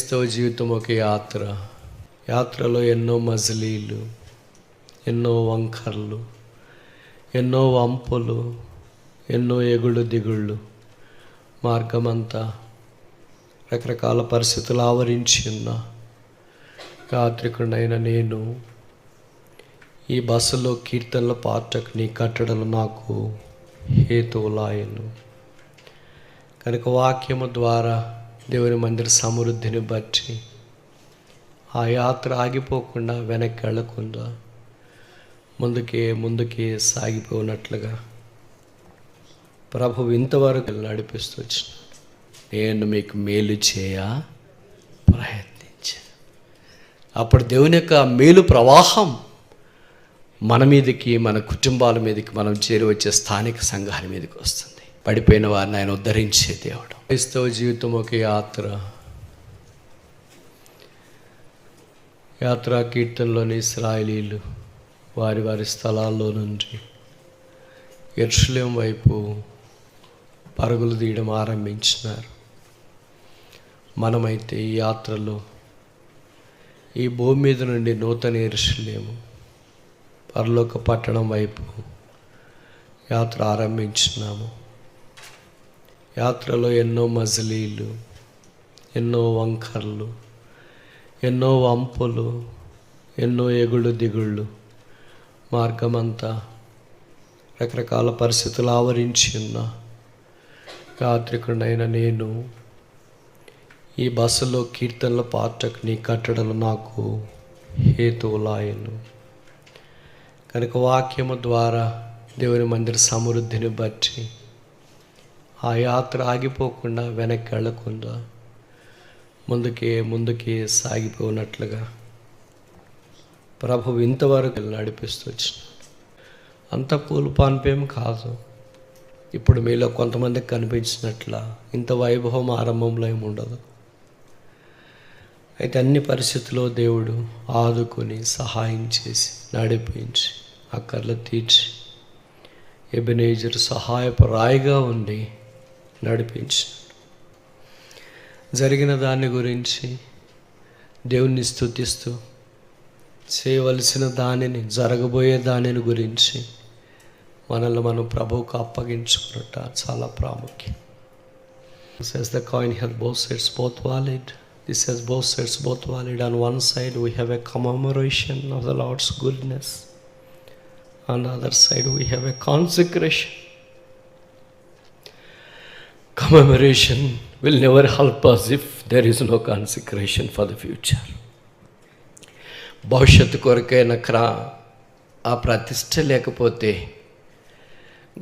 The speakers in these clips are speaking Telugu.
క్రైస్తవ జీవితం ఒక యాత్ర. యాత్రలో ఎన్నో మజిలీలు, ఎన్నో వంకర్లు, ఎన్నో వంపులు, ఎన్నో ఎగుళ్ళు దిగుళ్ళు, మార్గమంతా రకరకాల పరిస్థితులు ఆవరించి ఉన్న యాత్రికుడైన నేను ఈ బస్సులో కీర్తనల పాటకు నీ కట్టడలు నాకు హేతువులాయను. కనుక వాక్యము ద్వారా దేవుని మందిర సమృద్ధిని బట్టి ఆ యాత్ర ఆగిపోకుండా వెనక్కి వెళ్ళకుండా ముందుకే సాగిపోయినట్లుగా ప్రభువు ఇంతవరకు నడిపిస్తూ వచ్చిన నేను మీకు మేలు చేయ ప్రయత్నించాను. అప్పుడు దేవుని యొక్క మేలు ప్రవాహం మన మీదకి, మన కుటుంబాల మీదకి, మనం చేరి వచ్చే స్థానిక సంఘాల మీదకి వస్తుంది. పడిపోయిన వారిని ఆయన ఉద్ధరించే దేవుడు. క్రైస్తవ జీవితం ఒక యాత్రా కీర్తనలోని ఇశ్రాయేలీయులు వారి స్థలాల్లో నుండి యెరూషలేము వైపు పరుగులు తీయడం ఆరంభించినారు. మనమైతే ఈ యాత్రలో ఈ భూమి మీద నుండి నూతన యెరూషలేము పరలోక పట్టణం వైపు యాత్ర ఆరంభించినాము. యాత్రలో ఎన్నో మజిలీలు, ఎన్నో వంకర్లు, ఎన్నో వంపులు, ఎన్నో ఎగుళ్ళు దిగుళ్ళు, మార్గమంతా రకరకాల పరిస్థితులు ఆవరించి ఉన్న యాత్రికుడైన నేను ఈ బస్సులో కీర్తనల పాటకు నీ కట్టడలు నాకు హేతువులాయను. కనుక వాక్యము ద్వారా దేవుని మందిర సమృద్ధిని బట్టి ఆ యాత్ర ఆగిపోకుండా వెనక్కి వెళ్ళకుండా ముందుకే సాగిపోయినట్లుగా ప్రభువు ఇంతవరకు నడిపిస్తూ వచ్చిన అంత పూలు పాన్పేం కాదు. ఇప్పుడు మీలో కొంతమందికి కనిపించినట్ల ఇంత వైభవం ఆరంభంలో ఏమి ఉండదు. అయితే అన్ని పరిస్థితుల్లో దేవుడు ఆదుకొని సహాయం చేసి నడిపించి అక్కర్లు తీర్చి ఎబెనేజర్ సహాయపు రాయిగా ఉండి నడిపించి జరిగిన దాని గురించి దేవుణ్ణి స్తుతిస్తూ చేయవలసిన దానిని, జరగబోయే దానిని గురించి మనల్ని మనం ప్రభువుకు అప్పగించుకున్నట్ట చాలా ప్రాముఖ్యం. Says the coin has both sides both valid. This has both sides both valid. On one side we have a commemoration of the Lord's goodness. On the other side we have a consecration. Commemoration will never help us if there is no consecration for the future. భవిష్యత్తు కొరకైన ఆ ప్రతిష్ట లేకపోతే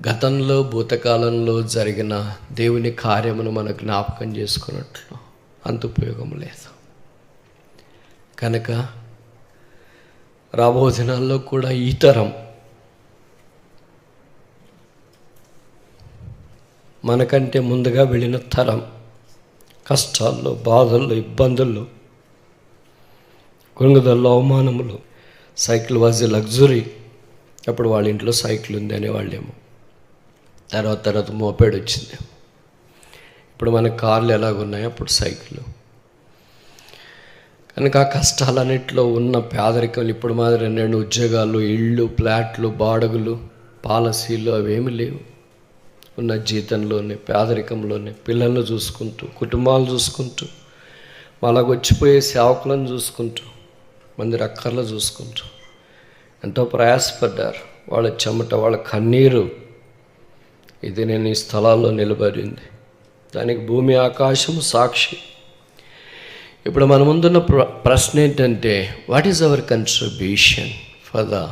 గతంలో భూతకాలంలో జరిగిన దేవుని కార్యమును మనం జ్ఞాపకం చేసుకున్నట్లు అంత ఉపయోగం లేదు. కనుక రాబో దినాల్లో కూడా ఈ తరం మనకంటే ముందుగా వెళ్ళిన తరం కష్టాల్లో, బాధల్లో, ఇబ్బందుల్లో, కృంగుదల్లో, అవమానములు. Cycle was a luxury. అప్పుడు వాళ్ళ ఇంట్లో సైకిల్ ఉంది అనేవాళ్ళేమో. తర్వాత మోపెడ్ వచ్చిందేమో. ఇప్పుడు మన కార్లు ఎలాగున్నాయో అప్పుడు సైకిల్. కనుక ఆ కష్టాలన్నింటిలో ఉన్న పేదరికం ఇప్పుడు మాదిరి 2 ఉద్యోగాలు, ఇళ్ళు, ఫ్లాట్లు, బాడుగులు, పాలసీలు అవేమి లేవు. ఉన్న జీతంలోనే, పేదరికంలోనే పిల్లలను చూసుకుంటూ, కుటుంబాలు చూసుకుంటూ, వాళ్ళకొచ్చిపోయే సేవకులను చూసుకుంటూ, మంది అక్కర్లు చూసుకుంటూ ఎంతో ప్రయాసపడ్డారు. వాళ్ళ చెమట, వాళ్ళ కన్నీరు ఇది నేను ఈ స్థలాల్లో నిలబడింది. దానికి భూమి ఆకాశము సాక్షి. ఇప్పుడు మన ముందున్న ప్రశ్న ఏంటంటే, what is our contribution for the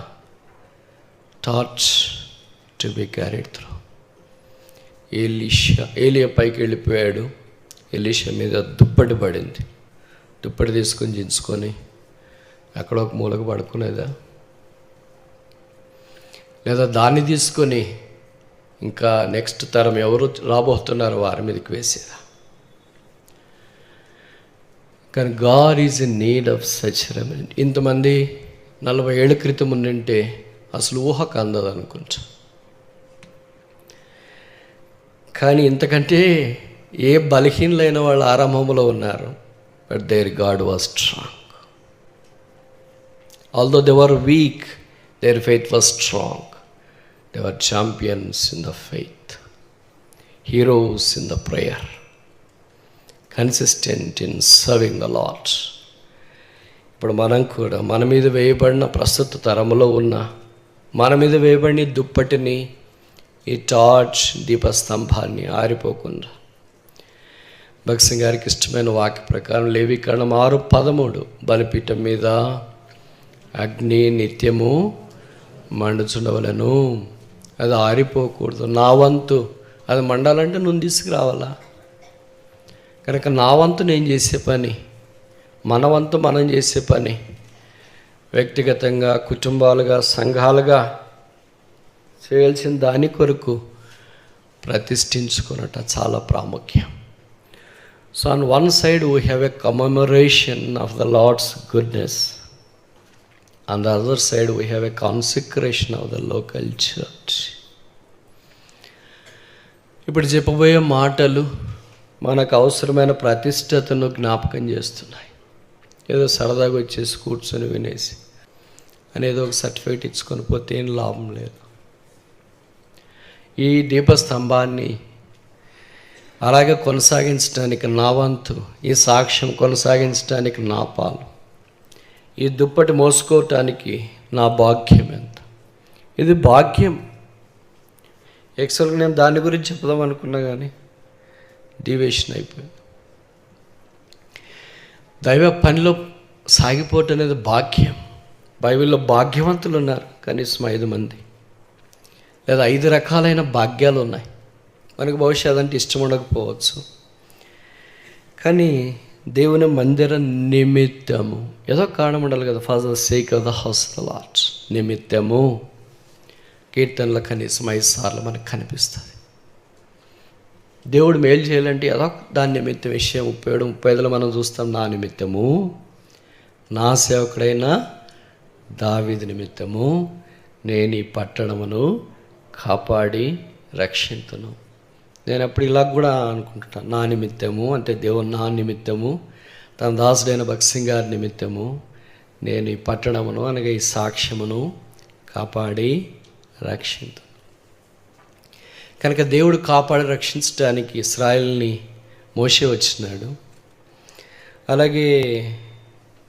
torch to be carried through? ఏలియా పైకి వెళ్ళిపోయాడు. ఎలీషా మీద దుప్పటి పడింది. దుప్పటి తీసుకొని దించుకొని అక్కడ ఒక మూలకు పడుకునేదా, లేదా దాన్ని తీసుకొని ఇంకా నెక్స్ట్ తరం ఎవరు రాబోతున్నారో వారి మీదకి వేసేదా? కానీ God is in need of such remnant. ఇంతమంది 40 ఏళ్ళ క్రితం ఉండింటే అసలు ఊహకు అందదు అనుకుంటా. కానీ ఇంతకంటే ఏ బలహీనలైన వాళ్ళు ఆరంభంలో ఉన్నారు. but their God was strong. Although they were weak, their faith was strong. They were champions in the faith, heroes in the prayer, consistent in serving the Lord. ఇప్పుడు మనం కూడా మన మీద వేయబడిన ప్రస్తుత తరములో ఉన్న మన మీద వేయబడిన దుప్పటిని, ఈ టార్చ్ దీపస్తంభాన్ని ఆరిపోకుండా భగత్ సింగ్ గారికి ఇష్టమైన వాక్య ప్రకారం లేవీకరణం 6:13 బలిపీఠం మీద అగ్ని నిత్యము మండుచుండవలను, అది ఆరిపోకూడదు. నా వంతు అది మండాలంటే నువ్వు తీసుకురావాలా. కనుక నా వంతు నేను చేసే పని, మన వంతు మనం చేసే పని, వ్యక్తిగతంగా, కుటుంబాలుగా, సంఘాలుగా చేయాల్సిన దాని కొరకు ప్రతిష్ఠించుకున్నట చాలా ప్రాముఖ్యం. So on one side we have a commemoration of the lord's goodness. On the other side, we have a consecration of the local church. ఇప్పుడు చెప్పబోయే మాటలు మనకు అవసరమైన ప్రతిష్టతను జ్ఞాపకం చేస్తున్నాయి. ఏదో సరదాగా వచ్చేసి కూర్చొని వినేసి అనేదో ఒక సర్టిఫికేట్ ఇచ్చుకొని పోతే ఏం లాభం లేదు. ఈ దీపస్తంభాన్ని అలాగే కొనసాగించడానికి నా వంతు, ఈ సాక్ష్యం కొనసాగించడానికి నా పాలు, ఈ దుప్పటి మోసుకోవటానికి నా భాగ్యం ఎంత. ఇది భాగ్యం. యాక్చువల్గా నేను దాని గురించి చెప్దాం అనుకున్నా కానీ డివేషన్ అయిపోయింది. దైవ పనిలో సాగిపోవటం అనేది భాగ్యం. బైబిల్లో భాగ్యవంతులు ఉన్నారు కనీసం 5 మంది, లేదా 5 రకాలైన భాగ్యాలు ఉన్నాయి. మనకు బహుశా అదంటే ఇష్టం ఉండకపోవచ్చు, కానీ దేవుని మందిర నిమిత్తము ఏదో కారణం ఉండాలి కదా. For the sake of the house of the lord నిమిత్తము కీర్తనలో కనీసం 5 సార్లు మనకు కనిపిస్తుంది. దేవుడు మేలు చేయాలంటే ఏదో దాని నిమిత్తం విషయం 37 మనం చూస్తాం. నా నిమిత్తము, నా సేవకుడైన దావీదు నిమిత్తము నేను ఈ పట్టణమును కాపాడి రక్షింతును. నేను అప్పుడు ఇలా కూడా అనుకుంటున్నాను, నా నిమిత్తము అంటే దేవుడు నా నిమిత్తము, తన దాసుడైన భగత్ సింగ్ గారి నిమిత్తము నేను ఈ పట్టణమును అనగా ఈ సాక్ష్యమును కాపాడి రక్షించు. కనుక దేవుడు కాపాడి రక్షించడానికి ఇశ్రాయేలుని మోషే వచ్చినాడు. అలాగే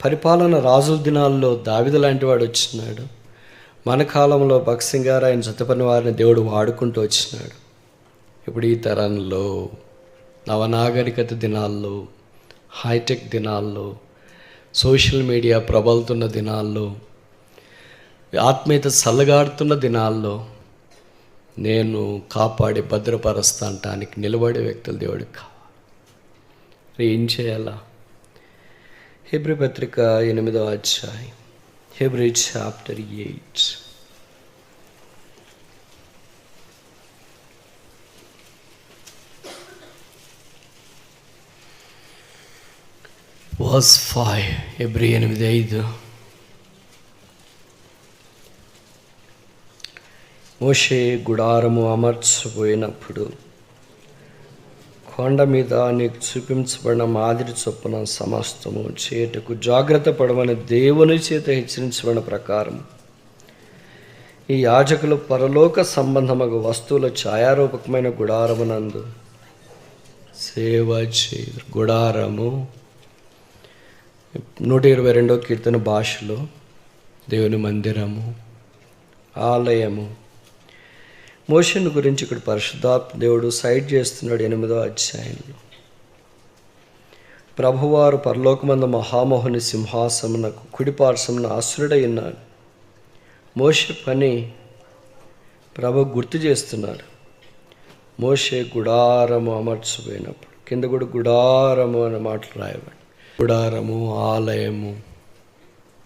పరిపాలన రాజుల దినాల్లో దావీదు లాంటి వాడు వచ్చినాడు. మన కాలంలో భగత్ సింగ్ గారు ఆయన జతపని వారిని దేవుడు వాడుకుంటూ వచ్చినాడు. ఇప్పుడు ఈ తరంలో నవనాగరికత దినాల్లో, హైటెక్ దినాల్లో, సోషల్ మీడియా ప్రబలుతున్న దినాల్లో, ఆత్మీయత చల్లగాడుతున్న దినాల్లో నేను కాపాడి భద్రపరుస్తానికి నిలబడే వ్యక్తులు దేవుడికి కావాలి. ఏం చేయాలా? హెబ్రీ పత్రిక 8వ అధ్యాయం, హెబ్రీ చాప్టర్ 8 verse 5. హెబ్రీ 8:5. మోషే గుడారము అమర్చబోయినప్పుడు కొండ మీద నీకు చూపించబడిన మాదిరి చొప్పున సమస్తము చేయుటకు జాగ్రత్త పడమని దేవుని చేత హెచ్చరించబడిన ప్రకారం ఈ యాజకులు పరలోక సంబంధమగు వస్తువుల ఛాయారూపకమైన గుడారమునందు సేవ చేయు. గుడారము 122వ కీర్తన భాషలో దేవుని మందిరము, ఆలయము. మోషేను గురించి ఇక్కడ పరిశుద్ధాత్మ దేవుడు సైడ్ చేస్తున్నాడు 8వ అధ్యాయంలో. ప్రభువారు పరలోకమందు మహామోహుని సింహాసమునకు కుడిపార్శ్వమున ఆసీనుడై ఉన్నాడు. మోషే పని ప్రభు గుర్తు చేస్తున్నారు. మోషే గుడారము అమర్చిపోయినప్పుడు కింద కూడా గుడారము అనే మాటలు రాయబడి, గుడారము, ఆలయము,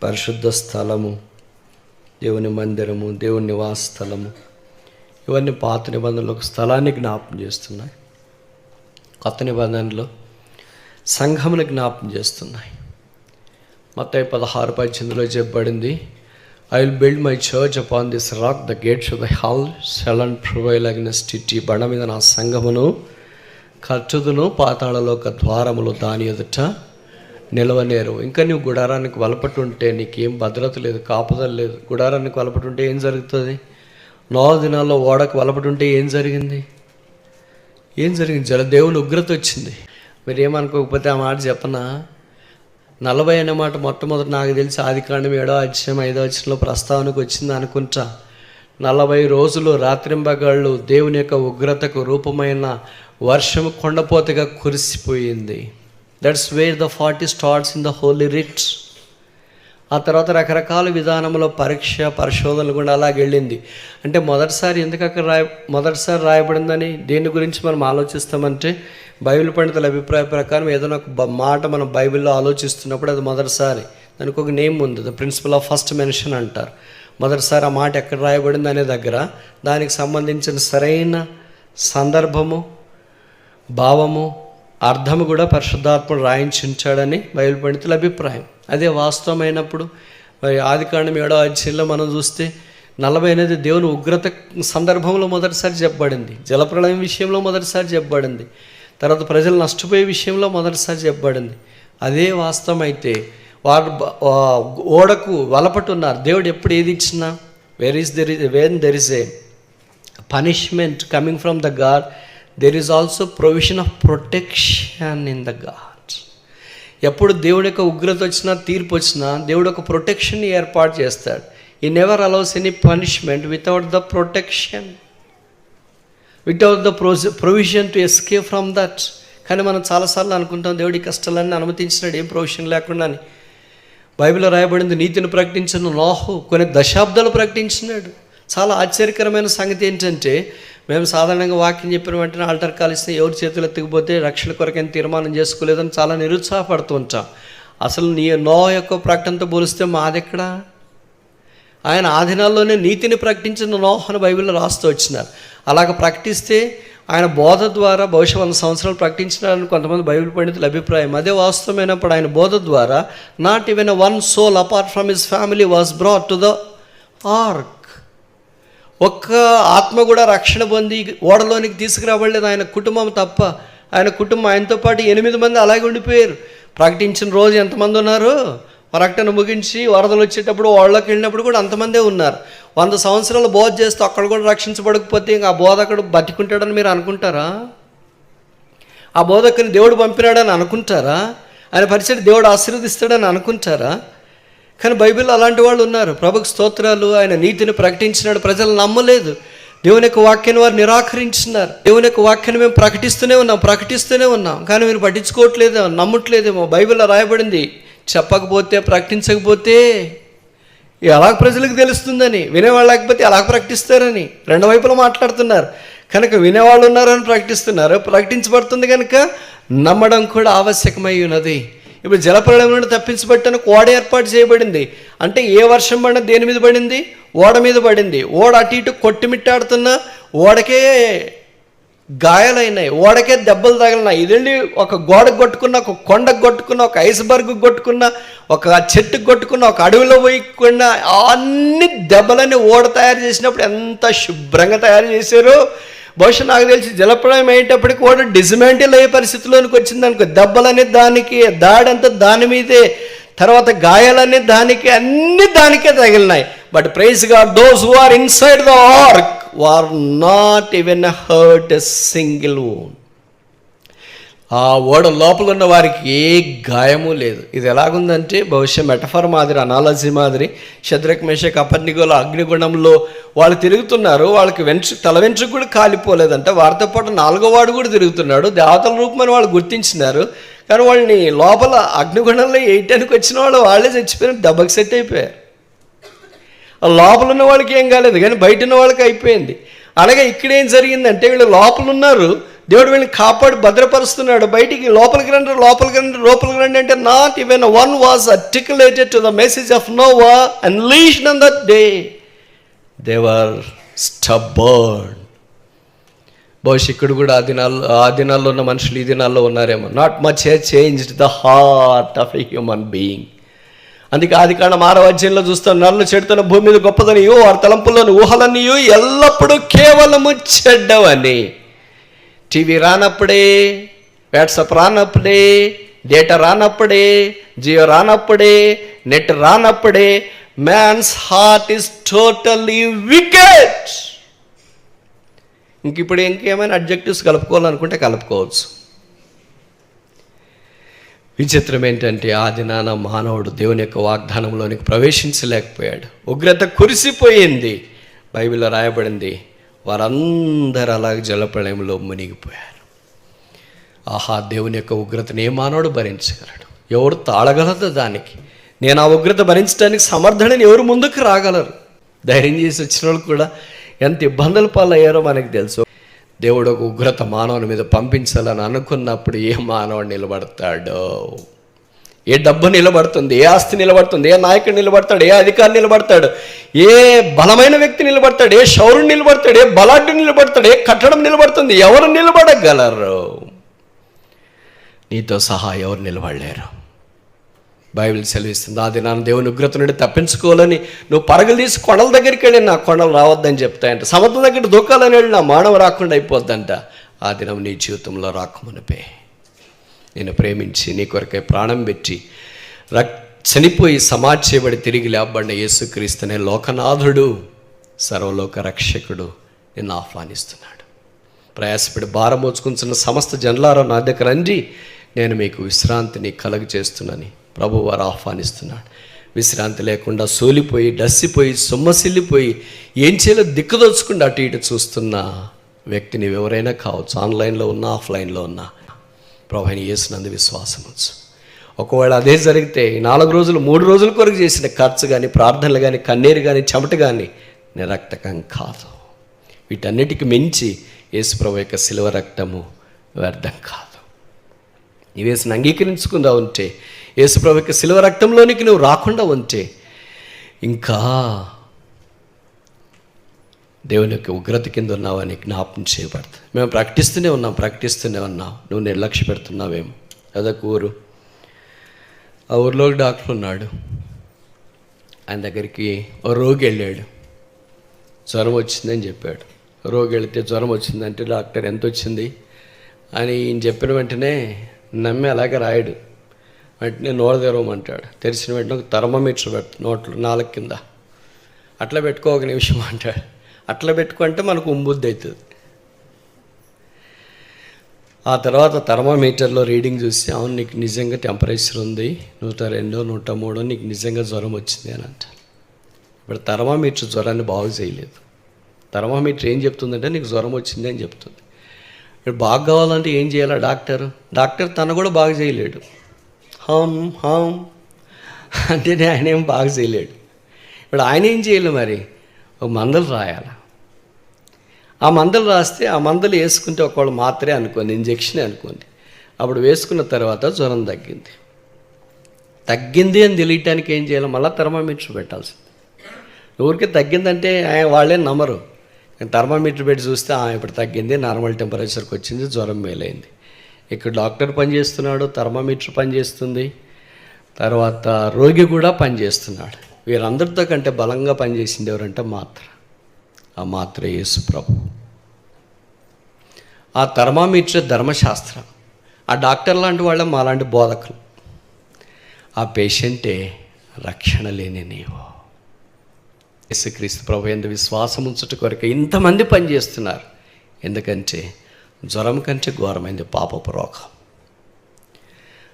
పరిశుద్ధ స్థలము, దేవుని మందిరము, దేవుని నివాస స్థలము, ఇవన్నీ పాత నిబంధనలో ఒక స్థలాన్ని జ్ఞాపకం చేస్తున్నాయి. కొత్త నిబంధనలో సంఘముని జ్ఞాపకం చేస్తున్నాయి. మత్తయి 16:18 చెప్పబడింది, I will build my church upon this rock, the gates of the hell shall not prevail against it. ఈ బండ మీద నా సంఘమును కట్టుదును, పాతాళలోక ద్వారములు దాని ఎదుట నిలవనేరు. ఇంకా నువ్వు గుడారానికి వలపటుంటే నీకేం భద్రత లేదు, కాపుదల లేదు. గుడారానికి వలపటుంటే ఏం జరుగుతుంది? నోవహు దినాల్లో ఓడకు వలపటుంటే ఏం జరిగింది? దేవుని ఉగ్రత వచ్చింది. మీరు ఏమనుకోకపోతే ఆ మాట చెప్పనా? 40 అనే మాట మొట్టమొదటి నాకు తెలిసి ఆదికాండం 7వ అధ్యాయం 5వ వచనంలో ప్రస్తావనకు వచ్చింది అనుకుంటా. 40 రోజులు రాత్రింబగళ్ళు దేవుని యొక్క ఉగ్రతకు రూపమైన వర్షము కొండపోతగా కురిసిపోయింది. That's where the 40 starts in the holy writ. ఆ తర్వాత రకరకాల విధానంలో పరీక్ష పరిశోధనలు కూడా అలాగే వెళ్ళింది. అంటే మొదటిసారి ఎందుకు అక్కడ మొదటిసారి రాయబడిందని దేని గురించి మనం ఆలోచిస్తామంటే, బైబిల్ పండితుల అభిప్రాయ ప్రకారం ఏదైనా ఒక మాట మనం బైబిల్లో ఆలోచిస్తున్నప్పుడు అది మొదటిసారి, దానికి ఒక నేమ్ ఉంది, the principle of first mention అంటారు. మొదటిసారి ఆ మాట ఎక్కడ రాయబడింది అనే దగ్గర దానికి సంబంధించిన సరైన సందర్భము, భావము, అర్థము కూడా పరిశుద్ధాత్ముడు రాయించి ఉంచాడని బైబిల్ పండితుల అభిప్రాయం. అదే వాస్తవమైనప్పుడు ఆదికాండం 7వ అధ్యాయంలో మనం చూస్తే 40 అనేది దేవుని ఉగ్రత సందర్భంలో మొదటిసారి చెప్పబడింది, జలప్రళయం విషయంలో మొదటిసారి చెప్పబడింది, తర్వాత ప్రజలు నష్టపోయే విషయంలో మొదటిసారి చెప్పబడింది. అదే వాస్తవం అయితే వారు ఓడకు వలపట్టున్నారు. దేవుడు ఎప్పుడు ఏది ఇచ్చినా when there is a punishment coming from the God, there is also provision of protection in the God. ఎప్పుడు దేవుడి యొక్క ఉగ్రత వచ్చినా, తీర్పు వచ్చినా దేవుడు ఒక ప్రొటెక్షన్ ఏర్పాటు చేస్తాడు. ఈ never allows any punishment without the protection, without the provision to escape from that. కానీ మనం చాలాసార్లు అనుకుంటాం దేవుడి కష్టాలన్నీ అనుమతించినాడు ఏం ప్రొవిజన్ లేకుండా అని. బైబిల్లో రాయబడింది, నీతిని ప్రకటించిన నోహు కొన్ని దశాబ్దాలు ప్రకటించినాడు. చాలా ఆశ్చర్యకరమైన సంగతి ఏంటంటే, మేము సాధారణంగా వాక్యం చెప్పిన వెంటనే ఆల్టర్ కాల్ ఇస్తే ఎవరి చేతులు ఎత్తుకుపోతే రక్షణ కొరకైనా తీర్మానం చేసుకోలేదని చాలా నిరుత్సాహపడుతూ ఉంటాం. అసలు నోహు యొక్క ప్రకటనతో పోలిస్తే మాదెక్కడ? ఆయన ఆ దినాల్లోనే నీతిని ప్రకటించిన నోహు అని బైబిల్లో రాస్తూ వచ్చినారు. అలాగ ప్రకటిస్తే ఆయన బోధ ద్వారా బహుశా 100 సంవత్సరాలు ప్రకటించినారని కొంతమంది బైబిల్ పండితుల అభిప్రాయం. అదే వాస్తవమైనప్పుడు ఆయన బోధ ద్వారా not even one soul apart from his family was brought to the ark. ఒక్క ఆత్మ కూడా రక్షణ పొంది ఓడలోనికి తీసుకురాబడలేదు ఆయన కుటుంబం తప్ప. ఆయన కుటుంబం ఆయనతో పాటు 8 మంది అలాగే ఉండిపోయారు. ప్రకటించిన రోజు ఎంతమంది ఉన్నారు? ప్రకటన ముగించి వరదలు వచ్చేటప్పుడు ఓడలోకి వెళ్ళినప్పుడు కూడా అంతమందే ఉన్నారు. 100 సంవత్సరాలు బోధ చేస్తూ అక్కడ కూడా రక్షించబడకపోతే ఇంకా ఆ బోధకుడు బతికుంటాడని మీరు అనుకుంటారా? ఆ బోధకుని దేవుడు పంపినాడని అనుకుంటారా? ఆయన పరిచయం దేవుడు ఆశీర్వదిస్తాడని అనుకుంటారా? కానీ బైబిల్లో అలాంటి వాళ్ళు ఉన్నారు. ప్రభుకు స్తోత్రాలు. ఆయన నీతిని ప్రకటించినాడు, ప్రజలు నమ్మలేదు. దేవుని యొక్క వాక్యాన్ని వారు నిరాకరించినారు. దేవుని యొక్క వాక్యాన్ని మేము ప్రకటిస్తూనే ఉన్నాం కానీ మీరు పట్టించుకోవట్లేదేమో, నమ్మట్లేదేమో. బైబిల్లో రాయబడింది, చెప్పకపోతే ప్రకటించకపోతే ఎలా ప్రజలకు తెలుస్తుందని, వినేవాళ్ళు లేకపోతే ఎలా ప్రకటిస్తారని. రెండు వైపులా మాట్లాడుతున్నారు కనుక వినేవాళ్ళు ఉన్నారని ప్రకటిస్తున్నారు, ప్రకటించబడుతుంది కనుక నమ్మడం కూడా ఆవశ్యకమై ఉన్నది. ఇప్పుడు జలప్రళయం నుండి తప్పించబట్టడానికి ఓడ ఏర్పాటు చేయబడింది. అంటే ఏ వర్షం పడినా దేని మీద పడింది? ఓడ మీద పడింది. ఓడ అటు ఇటు కొట్టుమిట్టాడుతున్నా ఓడకే గాయాలైనాయి, ఓడకే దెబ్బలు తగిలినాయి. ఇదండి ఒక గోడకు కొట్టుకున్న, ఒక కొండకు కొట్టుకున్న, ఒక ఐస్బర్గ్ కొట్టుకున్న, ఒక చెట్టుకు కొట్టుకున్న, ఒక అడవిలో పోయికున్న అన్ని దెబ్బలన్నీ ఓడ తయారు చేసినప్పుడు ఎంత శుభ్రంగా తయారు చేశారు. బహుశా నాకు తెలిసి జలప్రళయం అయ్యేటప్పటికి ఓడ డిస్మాంటిల్ అయ్యే పరిస్థితిలోనికి వచ్చింది అనుకో. దెబ్బలనే దానికి, దాడంతా దాని మీదే, తర్వాత గాయాలన్నీ దానికి, అన్ని దానికే తగిలినాయి. But praise God, those who are inside the ark were not even hurt a single wound. ఆ ఓడ లోపల ఉన్న వారికి ఏ గాయము లేదు. ఇది ఎలాగుందంటే బహుశా మెటఫర్ మాదిరి, అనాలజీ మాదిరి. షద్రక్ మేషక్ అపర్నిగోల అగ్నిగుణంలో వాళ్ళు తిరుగుతున్నారు. వాళ్ళకి తల వెంట్రుక కూడా కాలిపోలేదంట. వారితో పాటు 4వ వాడు కూడా తిరుగుతున్నాడు. దేవతల రూపమని వాళ్ళు గుర్తించినారు. కానీ వాళ్ళని లోపల అగ్నిగుణంలో వేయటానికి వచ్చిన వాళ్ళు వాళ్ళే చచ్చిపోయిన, దెబ్బకి సెట్ అయిపోయారు. లోపల ఉన్న వాళ్ళకి ఏం కాలేదు కానీ బయట ఉన్న వాళ్ళకి అయిపోయింది. అలాగే ఇక్కడ ఏం జరిగిందంటే వీళ్ళు లోపల ఉన్నారు, దేవుడు వీళ్ళని కాపాడి భద్రపరుస్తున్నాడు. బయటికి లోపలికి రండి అంటే not even one was articulated to the message of Noah and leased on that day. They were stubborn. బహుశా ఇక్కడ కూడా ఆ దినాల్లో ఉన్న మనుషులు ఈ దినాల్లో ఉన్నారేమో. Not much has changed the heart of a human being. అందుకే ఆదికాండం 6వ అధ్యాయంలో చూస్తాం, నరులు చెడుతున్న భూమి మీద గొప్పదనియు వారి తలంపుల్లోని ఊహలన్నీయు ఎల్లప్పుడూ కేవలము చెడ్డవని. టీవీ రానప్పుడే, వాట్సాప్ రానప్పుడే, డేటా రానప్పుడే, జియో రానప్పుడే, నెట్ రానప్పుడే man's heart is totally wicked. ఇప్పుడు ఇంకేమైనా అడ్జెక్టివ్స్ కలుపుకోవాలనుకుంటే కలుపుకోవచ్చు. విచిత్రం ఏంటంటే ఆ దినాన మానవుడు దేవుని యొక్క వాగ్దానంలోనికి ప్రవేశించలేకపోయాడు. ఉగ్రత కురిసిపోయింది. బైబిల్లో రాయబడింది, వారందరూ అలాగే జలప్రళయంలో మునిగిపోయారు. ఆహా, దేవుని యొక్క ఉగ్రతను ఏ మానవుడు భరించగలడు? ఎవరు తాళగలదు దానికి? నేను ఆ ఉగ్రత భరించడానికి సమర్థుడని ఎవరు ముందుకు రాగలరు? ధైర్యం చేసి వచ్చిన వాళ్ళు కూడా ఎంత ఇబ్బందుల పాలయ్యారో మనకు తెలుసు. దేవుడు ఒక ఉగ్రత మానవుని మీద పంపించాలని అనుకున్నప్పుడు ఏ మానవుడు నిలబడతాడో? ఏ డబ్బు నిలబడుతుంది? ఏ ఆస్తి నిలబడుతుంది? ఏ నాయకుడు నిలబడతాడు? ఏ అధికారి నిలబడతాడు? ఏ బలమైన వ్యక్తి నిలబడతాడు? ఏ శౌరుడు నిలబడతాడు? ఏ బలాఢ్యుడు నిలబడతాడు? ఏ కట్టడం నిలబడుతుంది? ఎవరు నిలబడగలరు? నీతో సహా ఎవరు నిలబడలేరు. బైబిల్ సెలవిస్తుంది, ఆ దినాన్ని దేవుని ఉగ్రత నుండి తప్పించుకోవాలని నువ్వు పరుగులు తీసి కొండల దగ్గరికి వెళ్ళి నా కొండలు రావద్దని చెప్తాయంట. సముద్రం దగ్గర దూకాలని వెళ్ళి నా మానవ రాకుండా అయిపోద్దంట. ఆ దినం నీ జీవితంలో రాకమునిపే నేను ప్రేమించి నీ కొరకై ప్రాణం పెట్టి చనిపోయి సమాధి చేయబడి తిరిగి లేపబడిన యేసుక్రీస్తునే లోకనాథుడు, సర్వలోక రక్షకుడు నిన్ను ఆహ్వానిస్తున్నాడు. ప్రయాసపడి భారం మోచుకుంటున్న సమస్త జనులారా నా దగ్గర రండి, నేను మీకు విశ్రాంతిని కలుగ చేస్తున్నాను ప్రభు వారు ఆహ్వానిస్తున్నాడు. విశ్రాంతి లేకుండా సోలిపోయి డస్సిపోయి సొమ్మసిల్లిపోయి ఏం చేయాలో దిక్కుదోచుకుండా అటు ఇటు చూస్తున్న వ్యక్తిని ఎవరైనా కావచ్చు, ఆన్లైన్లో ఉన్నా ఆఫ్లైన్లో ఉన్నా, ప్రభువుని యేసునందు విశ్వాసం ఉంచు. ఒకవేళ అదే జరిగితే 4 రోజులు 3 రోజుల కొరకు చేసిన ఖర్చు కానీ, ప్రార్థనలు కానీ, కన్నీరు కానీ, చెమట కానీ నిరక్తకం కాదు. వీటన్నిటికి మించి యేసు ప్రభు యొక్క శిలువ రక్తము వ్యర్థం కాదు. నీ యేసుని అంగీకరించుకుందా ఉంటే, యేసు ప్రభు యొక్క శిలువ రక్తంలోనికి నువ్వు రాకుండా ఉంటే, ఇంకా దేవుని యొక్క ఉగ్రత కింద ఉన్నావని జ్ఞాపకం చేయబడుతుంది. మేము ప్రకటిస్తూనే ఉన్నాం. నువ్వు నిర్లక్ష్య పెడుతున్నావేమో. అదొక ఊరు, ఆ ఊరిలో డాక్టర్ ఉన్నాడు. ఆయన దగ్గరికి ఓ రోగి వెళ్ళాడు. జ్వరం వచ్చిందని చెప్పాడు. రోగి వెళితే జ్వరం వచ్చిందంటే డాక్టర్ ఎంత వచ్చింది అని ఈయన చెప్పిన వెంటనే నమ్మి అలాగే రాయడు. వెంటనే నోరు తెరవమంటాడు. తెరిచిన వెంటనే ఒక థర్మోమీటర్ నోట్లో 4 కింద అట్లా పెట్టుకో 1 నిమిషం అంటాడు. అట్లా పెట్టుకుంటే మనకు ఉంబుద్ది అవుతుంది. ఆ తర్వాత థర్మోమీటర్లో రీడింగ్ చూసి, అవును నీకు నిజంగా టెంపరేచర్ ఉంది, 102, 103, నీకు నిజంగా జ్వరం వచ్చింది అని అంటారు. ఇప్పుడు థర్మోమీటర్ జ్వరాన్ని బాగు చేయలేదు. థర్మోమీటర్ ఏం చెప్తుందంటే నీకు జ్వరం వచ్చింది అని చెప్తుంది. ఇప్పుడు బాగా కావాలంటే ఏం చేయాలా డాక్టర్ తను కూడా బాగా చేయలేడు. హామ్ అంటేనే ఆయన ఏం బాగా చేయలేడు. ఇప్పుడు ఆయన ఏం చేయాలి మరి? ఒక మందులు రాయాలి. ఆ మందులు రాస్తే ఆ మందులు వేసుకుంటే ఒకవేళ మాత్రే అనుకోండి, ఇంజెక్షనే అనుకోండి, అప్పుడు వేసుకున్న తర్వాత జ్వరం తగ్గింది అని తెలియటానికి ఏం చేయాలి? మళ్ళీ థర్మోమీటర్ పెట్టాల్సింది. ఊరికే తగ్గిందంటే వాళ్ళే నమ్మరు. థర్మోమీటర్ పెట్టి చూస్తే ఇప్పుడు తగ్గింది, నార్మల్ టెంపరేచర్కి వచ్చింది, జ్వరం మేలైంది. ఇక్కడ డాక్టర్ పనిచేస్తున్నాడు, థర్మోమీటర్ పనిచేస్తుంది, తర్వాత రోగి కూడా పనిచేస్తున్నాడు. వీరందరితో కంటే బలంగా పనిచేసింది ఎవరంటే మాత్ర. ఆ మాత్ర యేసు ప్రభు. ఆ థర్మామీటర్ ధర్మశాస్త్రం. ఆ డాక్టర్ లాంటి వాళ్ళే మాలాంటి బోధకులు. ఆ పేషెంటే రక్షణ లేని నీవు. యేసుక్రీస్తు ప్రభు యందు విశ్వాసం ఉంచుట కొరకు ఇంతమంది పనిచేస్తున్నారు. ఎందుకంటే జ్వరం కంటే ఘోరమైంది పాపపు రోగం.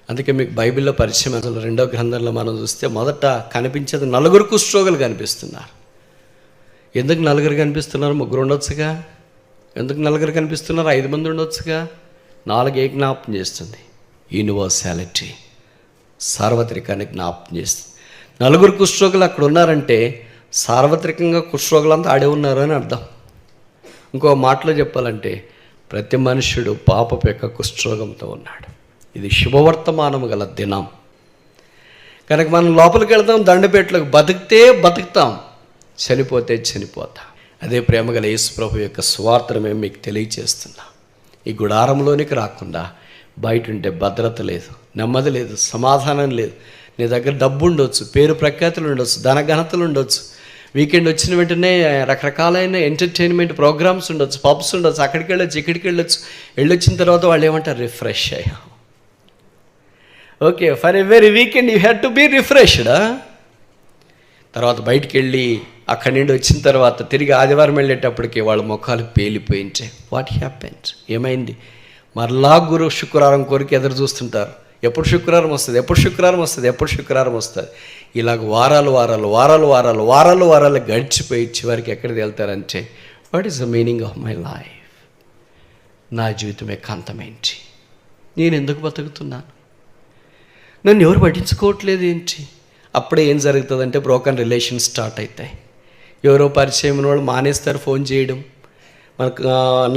అందుకే మీకు బైబిల్లో పరిచయం 2వ గ్రంథంలో మనం చూస్తే మొదట కనిపించేది 4 కుష్ఠరోగులు కనిపిస్తున్నారు. ఎందుకు 4 కనిపిస్తున్నారు? 3 ఉండొచ్చుగా. ఎందుకు 4 కనిపిస్తున్నారు? 5 మంది ఉండొచ్చుగా. 4 ఏ జ్ఞాపకం చేస్తుంది? యూనివర్సాలిటీ, సార్వత్రికాన్ని జ్ఞాపకం చేస్తుంది. 4 కుష్ఠరోగులు అక్కడ ఉన్నారంటే సార్వత్రికంగా కుష్ఠరోగులంతా ఆడే ఉన్నారు అని అర్థం. ఇంకో మాటలో చెప్పాలంటే ప్రతి మనుష్యుడు పాపపు యొక్క కుష్ఠరోగంతో ఉన్నాడు. ఇది శుభవర్తమానం గల దినం కనుక మనం లోపలికి వెళ్తాం, దండపేటలోకి బతికితే బతుకుతాం, చనిపోతే చనిపోతాం. అదే ప్రేమ గల యేసు ప్రభు యొక్క స్వార్థను మేము మీకు తెలియచేస్తున్నా. ఈ గుడారంలోనికి రాకుండా బయట ఉంటే భద్రత లేదు, నెమ్మది లేదు, సమాధానం లేదు. నీ దగ్గర డబ్బు ఉండొచ్చు, పేరు ప్రఖ్యాతులు ఉండొచ్చు, ధనఘనతలు ఉండొచ్చు, వీకెండ్ వచ్చిన వెంటనే రకరకాలైన ఎంటర్టైన్మెంట్ ప్రోగ్రామ్స్ ఉండొచ్చు, పబ్స్ ఉండొచ్చు, అక్కడికి వెళ్ళొచ్చు, ఇక్కడికి వెళ్ళొచ్చు. వెళ్ళొచ్చిన తర్వాత వాళ్ళు ఏమంటారు? రిఫ్రెష్ అయ్యాం. Okay, for a very weekend you had to be refreshed. తర్వాత బయటికి వెళ్ళి అక్కడి నుండి వచ్చిన తర్వాత తిరిగి ఆదివారం వెళ్ళేటప్పటికి వాళ్ళ ముఖాలు పేలిపోయించాయి. What happens? ఏమైంది? మరలా శుక్రవారం కోరిక ఎదురు చూస్తుంటారు. ఎప్పుడు శుక్రవారం వస్తుంది, ఎప్పుడు శుక్రవారం వస్తుంది, ఎప్పుడు శుక్రవారం వస్తుంది. ఇలాగ వారాలు గడిచిపోయి చివరికి ఎక్కడికి వెళ్తారంటే, what is the meaning of my life? నా జీవితం యొక్క అంతమేంటి? నేను ఎందుకు బతుకుతున్నాను? నన్ను ఎవరు పట్టించుకోవట్లేదు ఏంటి? అప్పుడే ఏం జరుగుతుందంటే బ్రోకన్ రిలేషన్స్ స్టార్ట్ అవుతాయి. ఎవరో పరిచయం వాళ్ళు మానేస్తారు ఫోన్ చేయడం, మనకు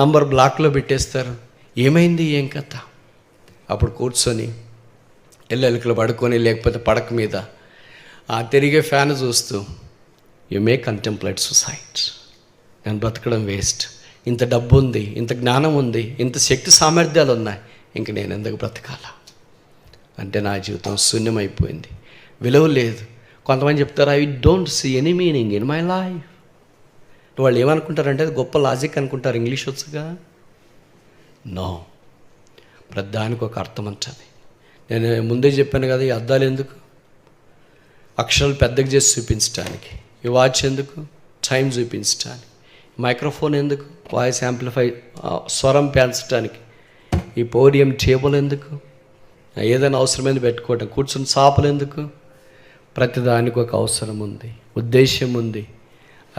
నంబర్ బ్లాక్లో పెట్టేస్తారు. ఏమైంది, ఏం కథ? అప్పుడు కూర్చొని ఎల్లెలకలు పడుకొని, లేకపోతే పడక మీద ఆ తిరిగే ఫ్యాన్ చూస్తూ యు మే కంటెంప్లేట్ సూసైడ్. నేను బ్రతకడం వేస్ట్, ఇంత డబ్బు ఉంది, ఇంత జ్ఞానం ఉంది, ఇంత శక్తి సామర్థ్యాలు ఉన్నాయి, ఇంక నేను ఎందుకు బ్రతకాలా? అంటే నా జీవితం శూన్యమైపోయింది, విలువ లేదు. కొంతమంది చెప్తారు, I don't see any meaning in my life. వాళ్ళు ఏమనుకుంటారంటే అది గొప్ప లాజిక్ అనుకుంటారు, ఇంగ్లీష్ వచ్చుగా. నో, ప్రతిదానికి ఒక అర్థం ఉంటుంది. నేను ముందే చెప్పాను కదా, ఈ అద్దాలు ఎందుకు? అక్షరాలు పెద్దగా చేసి చూపించడానికి. ఈ వాచ్ ఎందుకు? టైం చూపించడానికి. మైక్రోఫోన్ ఎందుకు? వాయిస్ యాంప్లిఫై, స్వరం పెంచడానికి. ఈ పోడియం టేబుల్ ఎందుకు? ఏదైనా అవసరమైంది పెట్టుకోవటం. కూర్చుని చాపలు ఎందుకు? ప్రతిదానికి ఒక అవసరం ఉంది, ఉద్దేశం ఉంది.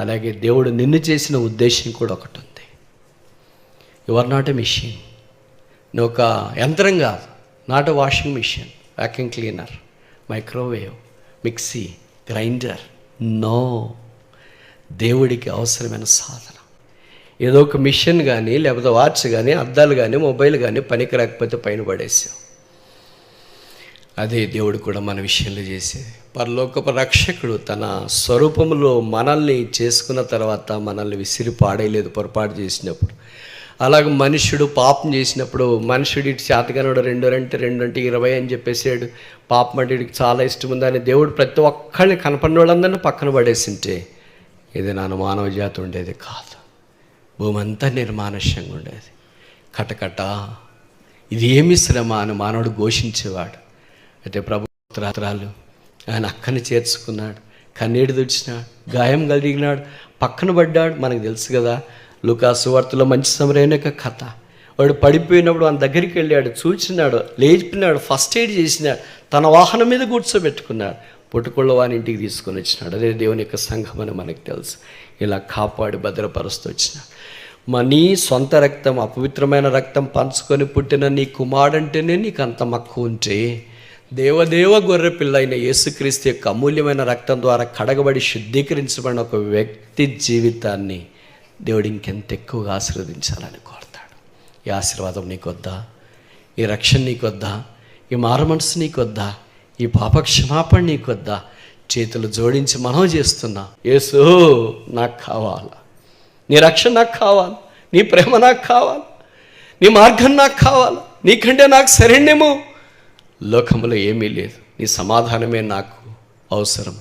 అలాగే దేవుడు నిన్ను చేసిన ఉద్దేశం కూడా ఒకటి ఉంది. You are not a machine. నువ్వు ఒక యంత్రం కాదు. Not a washing machine, vacuum cleaner, microwave, mixie, grinder. No, దేవుడికి అవసరమైన సాధన. ఏదో ఒక మిషన్ కానీ, లేకపోతే వాచ్ కానీ, అద్దాలు కానీ, మొబైల్ కానీ పనికి రాకపోతే పైన పడేసాం. అదే దేవుడు కూడా మన విషయంలో చేసేది. పరలోకపు రక్షకుడు తన స్వరూపంలో మనల్ని చేసుకున్న తర్వాత మనల్ని విసిరి పాడేయలేదు పొరపాటు చేసినప్పుడు. అలాగే మనుష్యుడు పాపం చేసినప్పుడు, మనుషుడు ఇటు చేతగానుడు 2 అంటే 20 అని చెప్పేసాడు. పాపం అంటే ఇడికి చాలా ఇష్టం ఉందని దేవుడు ప్రతి ఒక్కళ్ళని కనపడిన వాళ్ళందరినీ పక్కన పడేసింటే ఇది నా మానవ జాతి ఉండేది కాదు. భూమి అంతా నిర్మానుష్యంగా ఉండేది. కటకట, ఇది ఏమి శ్రమ అని మానవుడు ఘోషించేవాడు. అయితే ప్రభుత్రాలు ఆయన అక్కని చేర్చుకున్నాడు, కన్నీడు తుడిచినాడు, గాయం కలిగినాడు, పక్కన పడ్డాడు. మనకు తెలుసు కదా లూకా సువార్తలో మంచి సమరయన కథ. వాడు పడిపోయినప్పుడు ఆయన దగ్గరికి వెళ్ళాడు, చూచినాడు, లేపినాడు, ఫస్ట్ ఎయిడ్ చేసినాడు, తన వాహనం మీద కూర్చోబెట్టుకున్నాడు, పుట్టుకొళ్ళ వాని ఇంటికి తీసుకొని వచ్చినాడు. అదే దేవుని యొక్క సంఘం అని మనకు తెలుసు. ఇలా కాపాడి భద్రపరుస్తూ వచ్చినాడు. నీ సొంత రక్తం, అపవిత్రమైన రక్తం పంచుకొని పుట్టిన నీ కుమారుడంటేనే నీకు అంత మక్కువ ఉంటే, దేవదేవ గొర్రె పిల్ల అయిన యేసుక్రీస్తు యొక్క అమూల్యమైన రక్తం ద్వారా కడగబడి శుద్ధీకరించబడిన ఒక వ్యక్తి జీవితాన్ని దేవుడు ఇంకెంత ఎక్కువగా ఆశీర్వదించాలని కోరుతాడు. ఈ ఆశీర్వాదం నీకొద్దా? ఈ రక్షణ నీకొద్దా? ఈ మారుమనసు నీకొద్దా? ఈ పాప క్షమాపణ నీకొద్దా? చేతులు జోడించి మనం చేస్తున్నా, యేసు నాకు కావాలి, నీ రక్షణ నాకు కావాలి, నీ ప్రేమ నాకు కావాలి, నీ మార్గం నాకు కావాలి, నీకంటే నాకు సరైనమో లోకంలో ఏమీ లేదు, నీ సమాధానమే నాకు అవసరం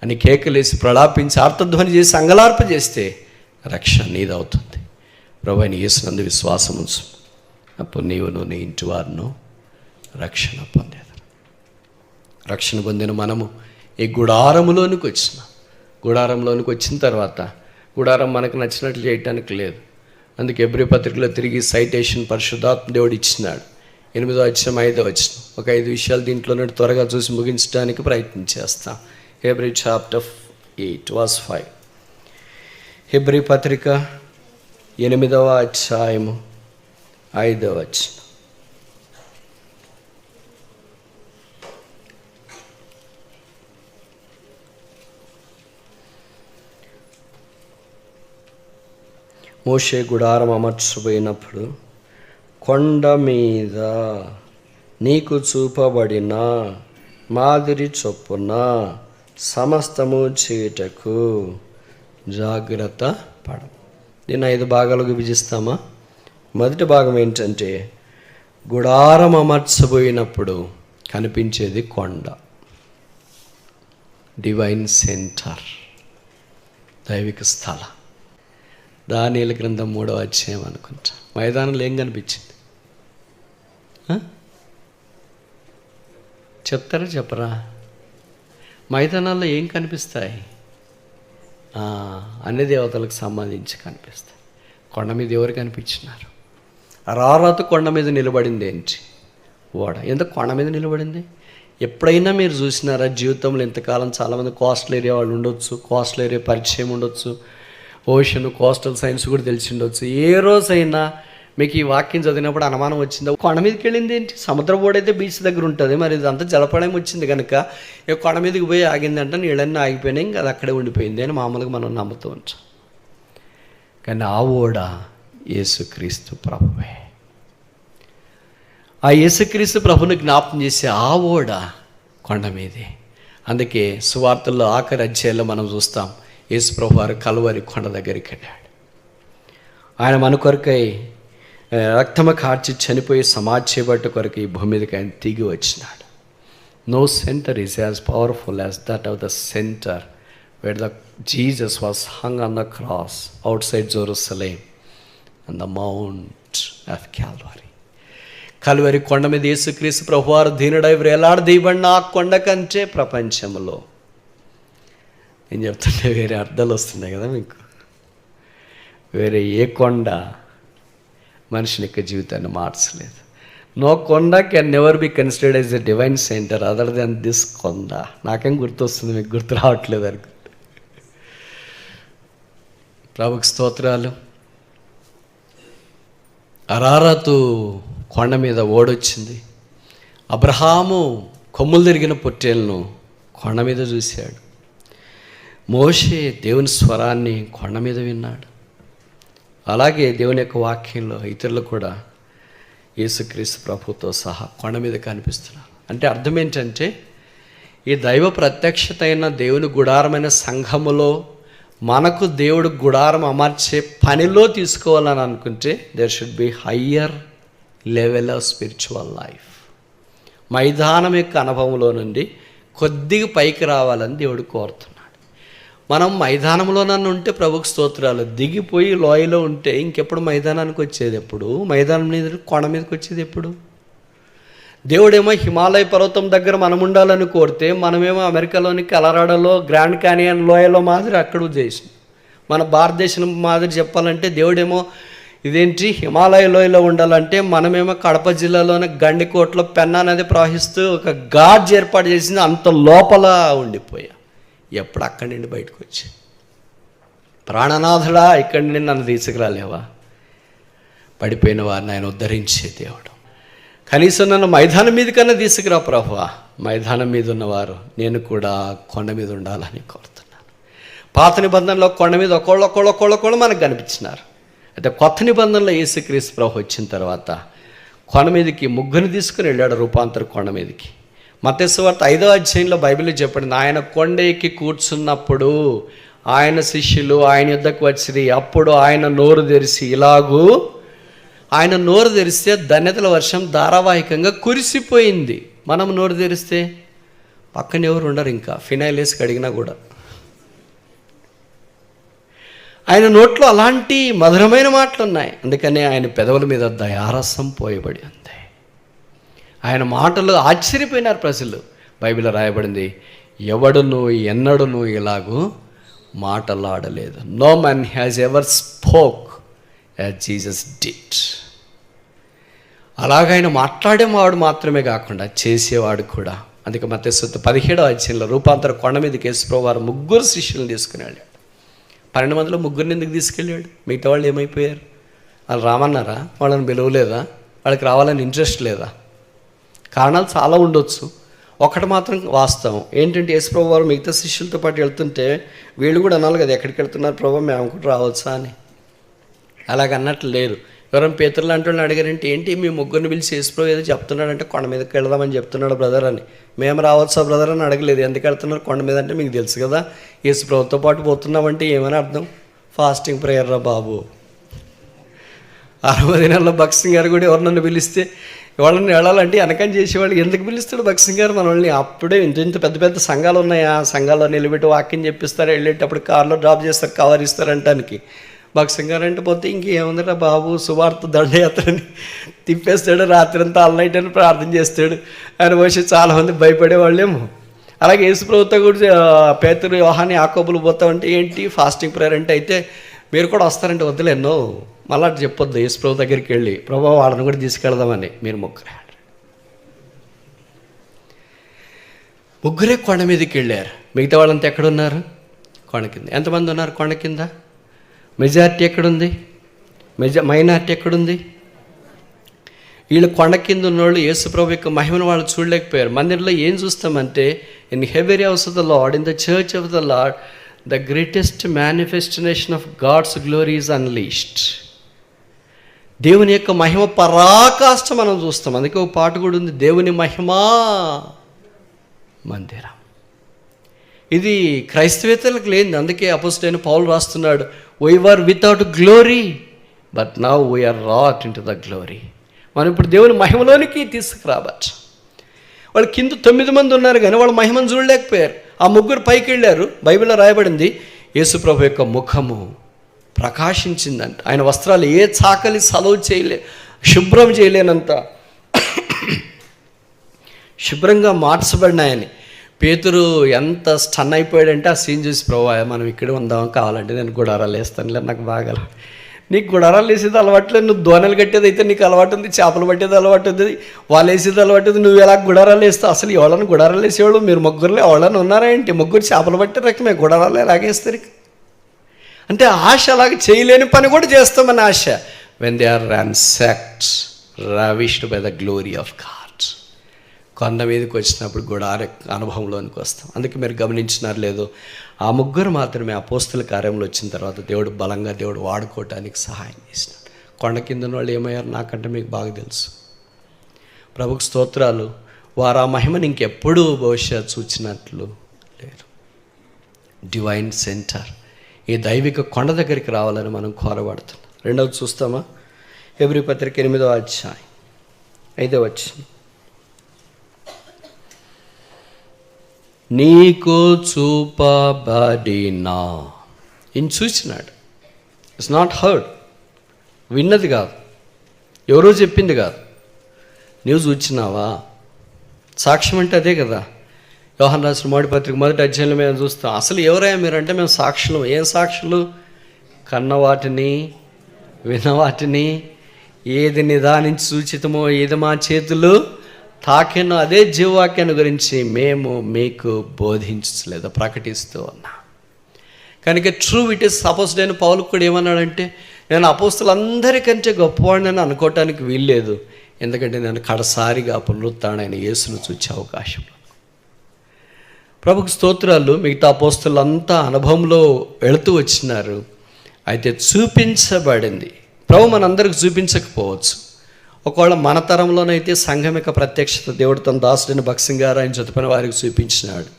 అని కేకలేసి ప్రలాపించి ఆర్తధ్వని చేసి అంగలార్ప చేస్తే రక్షణ నీదవుతుంది. ప్రభువైన యేసునందు విశ్వాసం ఉంచు, అప్పుడు నీవును నీ ఇంటి వారును రక్షణ పొందేదారు. రక్షణ పొందిన మనము ఈ గుడారములోనికి వచ్చిన తర్వాత గుడారం మనకు నచ్చినట్లు చేయటానికి లేదు. అందుకే హెబ్రీ పత్రికలో తిరిగి సైటేషన్ పరిశుద్ధాత్మ దేవుడు ఇచ్చినాడు. 8వ అధ్యాయం 5వ వచనం. ఒక 5 విషయాలు దీంట్లో నుండి త్వరగా చూసి ముగించడానికి ప్రయత్నం చేస్తాం. Hebrew chapter 8 verse 5. హెబ్రీ పత్రిక 8వ అధ్యాయము 5వ వచనం. మోషే గుడారం అమర్చబోయినప్పుడు కొండ మీద నీకు చూపబడిన మాదిరి చొప్పున సమస్తము చేయుటకు జాగ్రత్త పడ. దీన్ని 5 భాగాలుగా విభజిస్తామా? మొదటి భాగం ఏంటంటే, గుడారం అమర్చబోయినప్పుడు కనిపించేది కొండ, డివైన్ సెంటర్, దైవిక స్థలం. దానియేలు గ్రంథం 3వ అధ్యాయం అనుకుంటా. మైదానంలో ఏం కనిపించింది? చెప్తారా చెప్పరా? మైదానాల్లో ఏం కనిపిస్తాయి? అన్ని దేవతలకు సంబంధించి కనిపిస్తాయి. కొండ మీద ఎవరు కనిపించినారు? అరారాతు కొండ మీద నిలబడింది ఏంటి? ఓడ. ఎందుకు కొండ మీద నిలబడింది? ఎప్పుడైనా మీరు చూసినారా జీవితంలో? ఇంతకాలం చాలామంది కోస్టల్ ఏరియా వాళ్ళు ఉండొచ్చు, కోస్టల్ ఏరియా పరిచయం ఉండొచ్చు, ఓషన్ కోస్టల్ సైన్స్ కూడా తెలిసి ఉండొచ్చు. ఏ రోజైనా మీకు ఈ వాక్యం చదివినప్పుడు అనుమానం వచ్చిందా కొండ మీదకి వెళ్ళింది ఏంటి? సముద్ర బోర్డైతే బీచ్ దగ్గర ఉంటుంది, మరి ఇదంతా జలప్రళయం వచ్చింది కనుక ఇక కొండ మీదకి పోయి ఆగిందంటే నీళ్ళన్నీ ఆగిపోయినాయి, ఇంకా అది అక్కడే ఉండిపోయింది అని మామూలుగా మనం నమ్ముతూ ఉంటాం. కానీ ఆ ఓడ యేసుక్రీస్తు ప్రభువే. ఆ యేసుక్రీస్తు ప్రభుని జ్ఞాపకం చేసే ఆ ఓడ కొండ మీదే. అందుకే సువార్తల్లో ఆఖరి అధ్యాయంలో మనం చూస్తాం, యేసు ప్రభు వారు కలువరి కొండ దగ్గరికి వెళ్ళాడు. ఆయన మన కొరకై రక్తము కార్చి చనిపోయి సమాధి చేయబట్ట కొరకు ఈ భూమి మీదకి ఆయన దిగి వచ్చినాడు. No centre is as powerful as that of the centre where the Jesus was hung on the cross outside Jerusalem on the mount of Calvary. కలువరి కొండ మీద యేసుక్రీస్తు ప్రభువారు దీనుడై వేలాడదీయబడిన ఆ కొండ కంటే ప్రపంచంలో నేను చెప్తుంటే వేరే అర్థాలు వస్తున్నాయి కదా మీకు. వేరే ఏ కొండ మనిషిని యొక్క జీవితాన్ని మార్చలేదు. నో కొండ can never be considered as a divine centre other then this కొండ. నాకేం గుర్తొస్తుంది, మీకు గుర్తు రావట్లేదు అనుకుంటా. ప్రభుకి స్తోత్రాలు. అరారాతు కొండ మీద ఓడొచ్చింది. అబ్రహాము కొమ్ములు తిరిగిన పొట్టేలను కొండ మీద చూశాడు. మోషే దేవుని స్వరాన్ని కొండ మీద విన్నాడు. అలాగే దేవుని యొక్క వాక్యంలో ఇతరులు కూడా యేసుక్రీస్తు ప్రభుతో సహా కొండ మీద కనిపిస్తున్నారు. అంటే అర్థం ఏంటంటే ఈ దైవ ప్రత్యక్షత అయిన దేవుని గుడారమైన సంఘములో మనకు దేవుడు గుడారం అమర్చే పనిలో తీసుకోవాలని అనుకుంటే there should be higher level of spiritual life. మైదానం యొక్క అనుభవంలో నుండి కొద్దిగా పైకి రావాలని దేవుడు కోరుతున్నాడు. మనం మైదానంలో నన్ను ఉంటే ప్రభుకు స్తోత్రాలు, దిగిపోయి లోయలో ఉంటే ఇంకెప్పుడు మైదానానికి వచ్చేది? ఎప్పుడు మైదానం మీద కొండ మీదకి వచ్చేది ఎప్పుడు? దేవుడేమో హిమాలయ పర్వతం దగ్గర మనం ఉండాలని కోరితే మనమేమో అమెరికాలోని కలరాడోలో గ్రాండ్ క్యానియన్ లోయలో మాదిరి అక్కడ చేసింది. మన భారతదేశం మాదిరి చెప్పాలంటే దేవుడేమో ఇదేంటి హిమాలయ లోయలో ఉండాలంటే మనమేమో కడప జిల్లాలోని గండికోటలో పెన్నా నది ప్రవహిస్తూ ఒక గాడ్జ్ ఏర్పాటు చేసింది, అంత లోపల ఉండిపోయా. ఎప్పుడు అక్కడి నుండి బయటకు వచ్చి ప్రాణనాథుడా ఇక్కడి నుండి నన్ను తీసుకురాలేవా? పడిపోయిన వారిని ఆయన ఉద్ధరించే దేవుడు. కనీసం నన్ను మైదానం మీద కన్నా తీసుకురా ప్రభువా. మైదానం మీద ఉన్నవారు నేను కూడా కొండ మీద ఉండాలని కోరుతున్నాను. పాత నిబంధనలో కొండ మీద ఒకళ్ళు మనకు కనిపించినారు. అయితే కొత్త నిబంధనలో యేసుక్రీస్తు ప్రభు వచ్చిన తర్వాత కొండ మీదకి ముగ్గురిని తీసుకుని వెళ్ళాడు, రూపాంతర కొండ మీదకి. మత్తయి సువార్త 5వ అధ్యాయంలో బైబిల్లో చెప్పండి, ఆయన కొండ ఎక్కి కూర్చున్నప్పుడు ఆయన శిష్యులు ఆయన యుద్ధకు వచ్చింది. అప్పుడు ఆయన నోరు తెరిచి ఇలాగూ, ఆయన నోరు తెరిస్తే ధన్యతల వర్షం ధారావాహికంగా కురిసిపోయింది. మనం నోరు తెరిస్తే పక్కన ఎవరు ఉండరు, ఇంకా ఫినాయిల్ వేసి కడిగినా కూడా. ఆయన నోట్లో అలాంటి మధురమైన మాటలు ఉన్నాయి. అందుకనే ఆయన పెదవుల మీద దయారసం పోయబడి ఉంది. ఆయన మాటలు ఆశ్చర్యపోయినారు ప్రజలు. బైబిల్లో రాయబడింది, ఎవడును ఎన్నడును ఇలాగూ మాటలాడలేదు. No man has ever spoke as Jesus did. అలాగైనా మాట్లాడేవాడు మాత్రమే కాకుండా చేసేవాడు కూడా. అందుకే మత్తయి 17వ అధ్యాయంలో రూపాంతర కొండ మీదకి యేసుప్రభువు వారు ముగ్గురు శిష్యులను తీసుకుని వెళ్ళాడు. 12 మందిలో ముగ్గురిని ఎందుకు తీసుకెళ్ళాడు? మిగతా వాళ్ళు ఏమైపోయారు? వాళ్ళు రామన్నారా? వాళ్ళని పిలవలేదా? వాళ్ళకి రావాలని ఇంట్రెస్ట్ లేదా? కారణాలు చాలా ఉండొచ్చు. ఒకటి మాత్రం వాస్తవం ఏంటంటే యేసుప్రభువు వారు మిగతా శిష్యులతో పాటు వెళ్తుంటే వీళ్ళు కూడా అనాలి కదా, ఎక్కడికి వెళ్తున్నారు ప్రభు, మేము కూడా రావచ్చా అని. అలాగన్నట్లు లేరు. ఎవరైనా పేతురు లాంటి వాళ్ళని అడిగారంటే ఏంటి మీ ముగ్గురిని పిలిచి యేసుప్రభు ఏదో చెప్తున్నాడంటే కొండ మీదకి వెళదామని చెప్తున్నాడు బ్రదర్ అని. మేము రావచ్చా బ్రదర్ అని అడగలేదు. ఎందుకు వెళ్తున్నారు కొండ మీద అంటే మీకు తెలుసు కదా యేసుప్రభుతో పాటు పోతున్నామంటే ఏమని అర్థం? ఫాస్టింగ్ ప్రేయర్ రా బాబు. 60 దినాల్లో భక్సింగ్ గారు కూడా ఎవరినన్ను పిలిస్తే వాళ్ళని వెళ్ళాలంటే వెనకని చేసేవాళ్ళు ఎందుకు పిలుస్తాడు భక్సింగ్ గారు మనల్ని? అప్పుడే ఇంత పెద్ద పెద్ద సంఘాలు ఉన్నాయి, ఆ సంఘాల్లో నిలబెట్టి వాక్యం చెప్పిస్తారు, వెళ్ళేటప్పుడు కార్లో డ్రాప్ చేస్తారు, కవర్ ఇస్తారు అంటానికి. భక్సింగ్ గారు అంటే పోతే ఇంకేముందిరా బాబు, సువార్త దండయాత్రని తిప్పేస్తాడు, రాత్రి అంతా ఆల్ నైట్ అని ప్రార్థన చేస్తాడు ఆయన వచ్చి చాలామంది భయపడేవాళ్ళేమో. అలాగే యేసు ప్రభుతో కూడా పేతురు, యోహాను, యాకోబులు పోతామంటే ఏంటి ఫాస్టింగ్ ప్రేయర్ అంటే, అయితే మీరు కూడా వస్తారంటే వద్దులేనో మళ్ళీ అటు చెప్పొద్దు. యేసు ప్రభు దగ్గరికి వెళ్ళి ప్రభు వాళ్ళని కూడా తీసుకెళ్దామని. మీరు ముగ్గురే కొండ మీదకి వెళ్ళారు. మిగతా వాళ్ళంతా ఎక్కడున్నారు? కొండ కింద. ఎంతమంది ఉన్నారు కొండ కింద? మెజారిటీ ఎక్కడుంది? మైనారిటీ ఎక్కడుంది? వీళ్ళు కొండ కింద ఉన్నోళ్ళు యేసు ప్రభు యొక్క మహిమను వాళ్ళు చూడలేకపోయారు. మందిరంలో ఏం చూస్తామంటే, in every house of the Lord, in the church of the Lord, the greatest manifestation of God's glory is unleashed. దేవుని యొక్క మహిమ పరాకాష్ఠ మనం చూస్తాం. అందుకే ఒక పాట కూడా ఉంది, దేవుని మహిమా మందిరం. ఇది క్రైస్తవేతలకు లేనిది. అందుకే అపోస్తలుడైన పౌలు రాస్తున్నాడు, we were without glory but now we are brought into the glory. మనం ఇప్పుడు దేవుని మహిమలోనికి తీసుకురావచ్చు. వాళ్ళు కింద 9 మంది ఉన్నారు కానీ వాళ్ళు మహిమను చూడలేకపోయారు. ఆ ముగ్గురు పైకి వెళ్ళారు. బైబిల్లో రాయబడింది, యేసు ప్రభు యొక్క ముఖము ప్రకాశించిందంట. ఆయన వస్త్రాలు ఏ చాకలి సలువ శుభ్రం చేయలేనంత శుభ్రంగా మార్చబడినాయని. పేతురు ఎంత స్టన్ అయిపోయాడంటే ఆ సీన్ చూసి, ప్రభు మనం ఇక్కడ ఉందాం, కావాలంటే నేను గుడారాలు వేస్తానులే, నాకు బాగా నీకు గుడారాలు వేసేది అలవాట్లేదు, నువ్వు దోనలు కట్టేది అయితే నీకు అలవాటు ఉంది, చేపలు పట్టేది అలవాటు ఉంది, వాళ్ళు వేసేది అలవాటు ఉంది, నువ్వు ఎలా గుడారాలు వేస్తావు? అసలు ఎవరైనా గుడారాలు వేసేవాళ్ళు మీరు ముగ్గురులో ఎవరైనా ఉన్నారా ఏంటి? ముగ్గురు చేపలు పట్టే రకమే, గుడారాలు ఎలాగేస్తారు అంటే ఆశ. అలాగే చేయలేని పని కూడా చేస్తామని ఆశ. When they are ransacked, ravished by the glory of God. కొండ మీదకి వచ్చినప్పుడు గుడార అనుభవంలోనికి వస్తాం. అందుకే మీరు గమనించినారు లేదో, ఆ ముగ్గురు మాత్రమే అపోస్తల కార్యంలో వచ్చిన తర్వాత దేవుడు బలంగా దేవుడు వాడుకోవటానికి సహాయం చేసినాడు. కొండ కింద వాళ్ళు ఏమయ్యారు నాకంటే మీకు బాగా తెలుసు. ప్రభుకు స్తోత్రాలు. వారు ఆ మహిమను ఇంకెప్పుడూ బహుశా చూచినట్లు లేరు. డివైన్ సెంటర్, ఈ దైవిక కొండ దగ్గరికి రావాలని మనం కోరబడుతున్నాం. రెండవది చూస్తామా? హెబ్రీ పత్రిక 8వ అధ్యాయం 5వ వచనం. నీకు చూపబడినా, ఈయన చూసినాడు. ఇట్స్ నాట్ హర్డ్, విన్నది కాదు, ఎవరో చెప్పింది కాదు, నీవు చూచినావా? సాక్ష్యం అంటే అదే కదా. యోహాను రాసిన మొదటి పత్రిక 1వ అధ్యాయంలో మేము చూస్తాం. అసలు ఎవరైనా మీరంటే మేము సాక్షులు. ఏం సాక్షులు? కన్నవాటిని, విన్నవాటిని, ఏది నిదానించి సూచితమో, ఏది మా చేతులు తాకెనో అదే జీవవాక్యాన్ని గురించి మేము మీకు బోధించలేదు, ప్రకటిస్తూ ఉన్నా. కనుక ట్రూ విట్నెస్ అపోస్తలుడైన అయిన పౌలు కూడా ఏమన్నాడంటే, నేను అపోస్తలులందరికంటే గొప్పవాడిని అనుకోవటానికి వీల్లేదు, ఎందుకంటే నేను కడసారిగా పునరుత్థానమైన యేసును చూసే అవకాశం. ప్రభుకు స్తోత్రాలు. మిగతా అపోస్తలులంతా అనుభవంలో వెళుతూ వచ్చినారు. అయితే చూపించబడింది. ప్రభు మనందరికి చూపించకపోవచ్చు. ఒకవేళ మన తరంలోనైతే సంఘమిక ప్రత్యక్షత దేవుడు తన దాసుడైన భక్సింగ్ గారు ఆయన చదువుకున్న వారికి చూపించినాడు.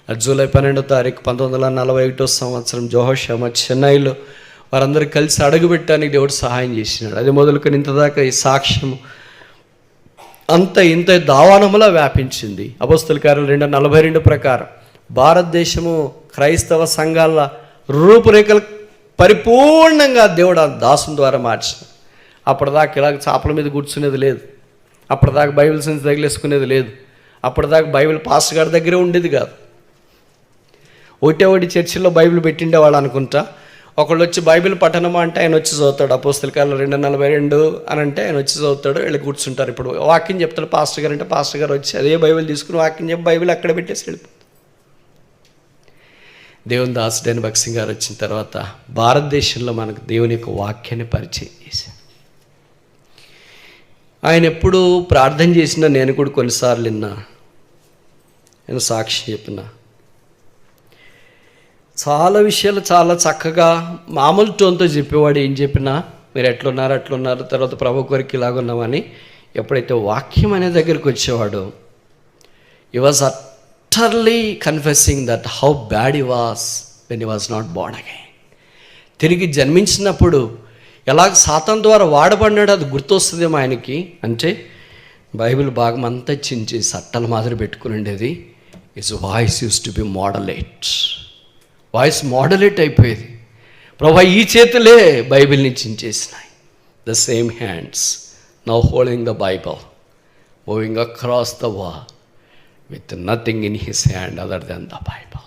జూలై 12వ తారీఖు 1941 సంవత్సరం జోహోషమ చెన్నైలో వారందరూ కలిసి అడుగుపెట్టడానికి దేవుడు సహాయం చేసినాడు. అది మొదలుకొని ఇంతదాకా ఈ సాక్ష్యం ఇంత దావానములా వ్యాపించింది. అపోస్తల కార్యాలు 2:42 ప్రకారం భారతదేశము క్రైస్తవ సంఘాల రూపురేఖలు పరిపూర్ణంగా దేవుడు ఆ దాసుని ద్వారా మార్చిన. అప్పటిదాకా ఇలాగ చేపల మీద కూర్చునేది లేదు, అప్పటిదాకా బైబిల్ సెన్స్ తగిలేసుకునేది లేదు, అప్పటిదాకా బైబిల్ పాస్టర్ గారి దగ్గరే ఉండేది కాదు. ఒకటి చర్చిలో బైబిల్ పెట్టిండేవాళ్ళు అనుకుంటా. ఒకళ్ళు వచ్చి బైబిల్ పఠనమా అంటే ఆయన వచ్చి చదువుతాడు. అపోస్తల కార్యాలు 2:42 అని అంటే ఆయన వచ్చి చదువుతాడు, వీళ్ళు కూర్చుంటారు. ఇప్పుడు వాక్యం చెప్తాడు పాస్టర్ గారు అంటే పాస్టర్ గారు వచ్చి అదే బైబిల్ తీసుకుని వాక్యం చెప్పి బైబిల్ అక్కడ పెట్టేసి వెళ్ళిపోతుంది. దేవుని దాసుడైన భక్సింగ్ గారు వచ్చిన తర్వాత భారతదేశంలో మనకు దేవుని యొక్క వాక్యాన్ని పరిచయం చేశారు. ఆయన ఎప్పుడు ప్రార్థన చేసినా నేను కూడా కొన్నిసార్లు విన్నా, నేను సాక్షి చెప్పిన చాలా విషయాలు చాలా చక్కగా మామూలు టోన్తో చెప్పేవాడు. ఏం చెప్పినా మీరు ఎట్లున్నారు అట్లున్నారు, తర్వాత ప్రభు కొరికి ఇలాగున్నామని. ఎప్పుడైతే వాక్యం అనే దగ్గరికి వచ్చేవాడు, he was utterly confessing that how bad he was when he was not born again. తిరిగి జన్మించినప్పుడు ఎలాగ సాతాను ద్వారా వాడబడినాడు అది గుర్తొస్తుందేమో ఆయనకి. అంటే బైబిల్ భాగం అంతా చించి సట్టల మాదిరి పెట్టుకుని ఉండేది. His voice used to be modulate. Voice modulate అయిపోయేది. ప్రభా ఈ చేతులే బైబిల్ని చించేసినాయి. The same hands now holding the Bible, moving across the wall with nothing in his hand other than the Bible.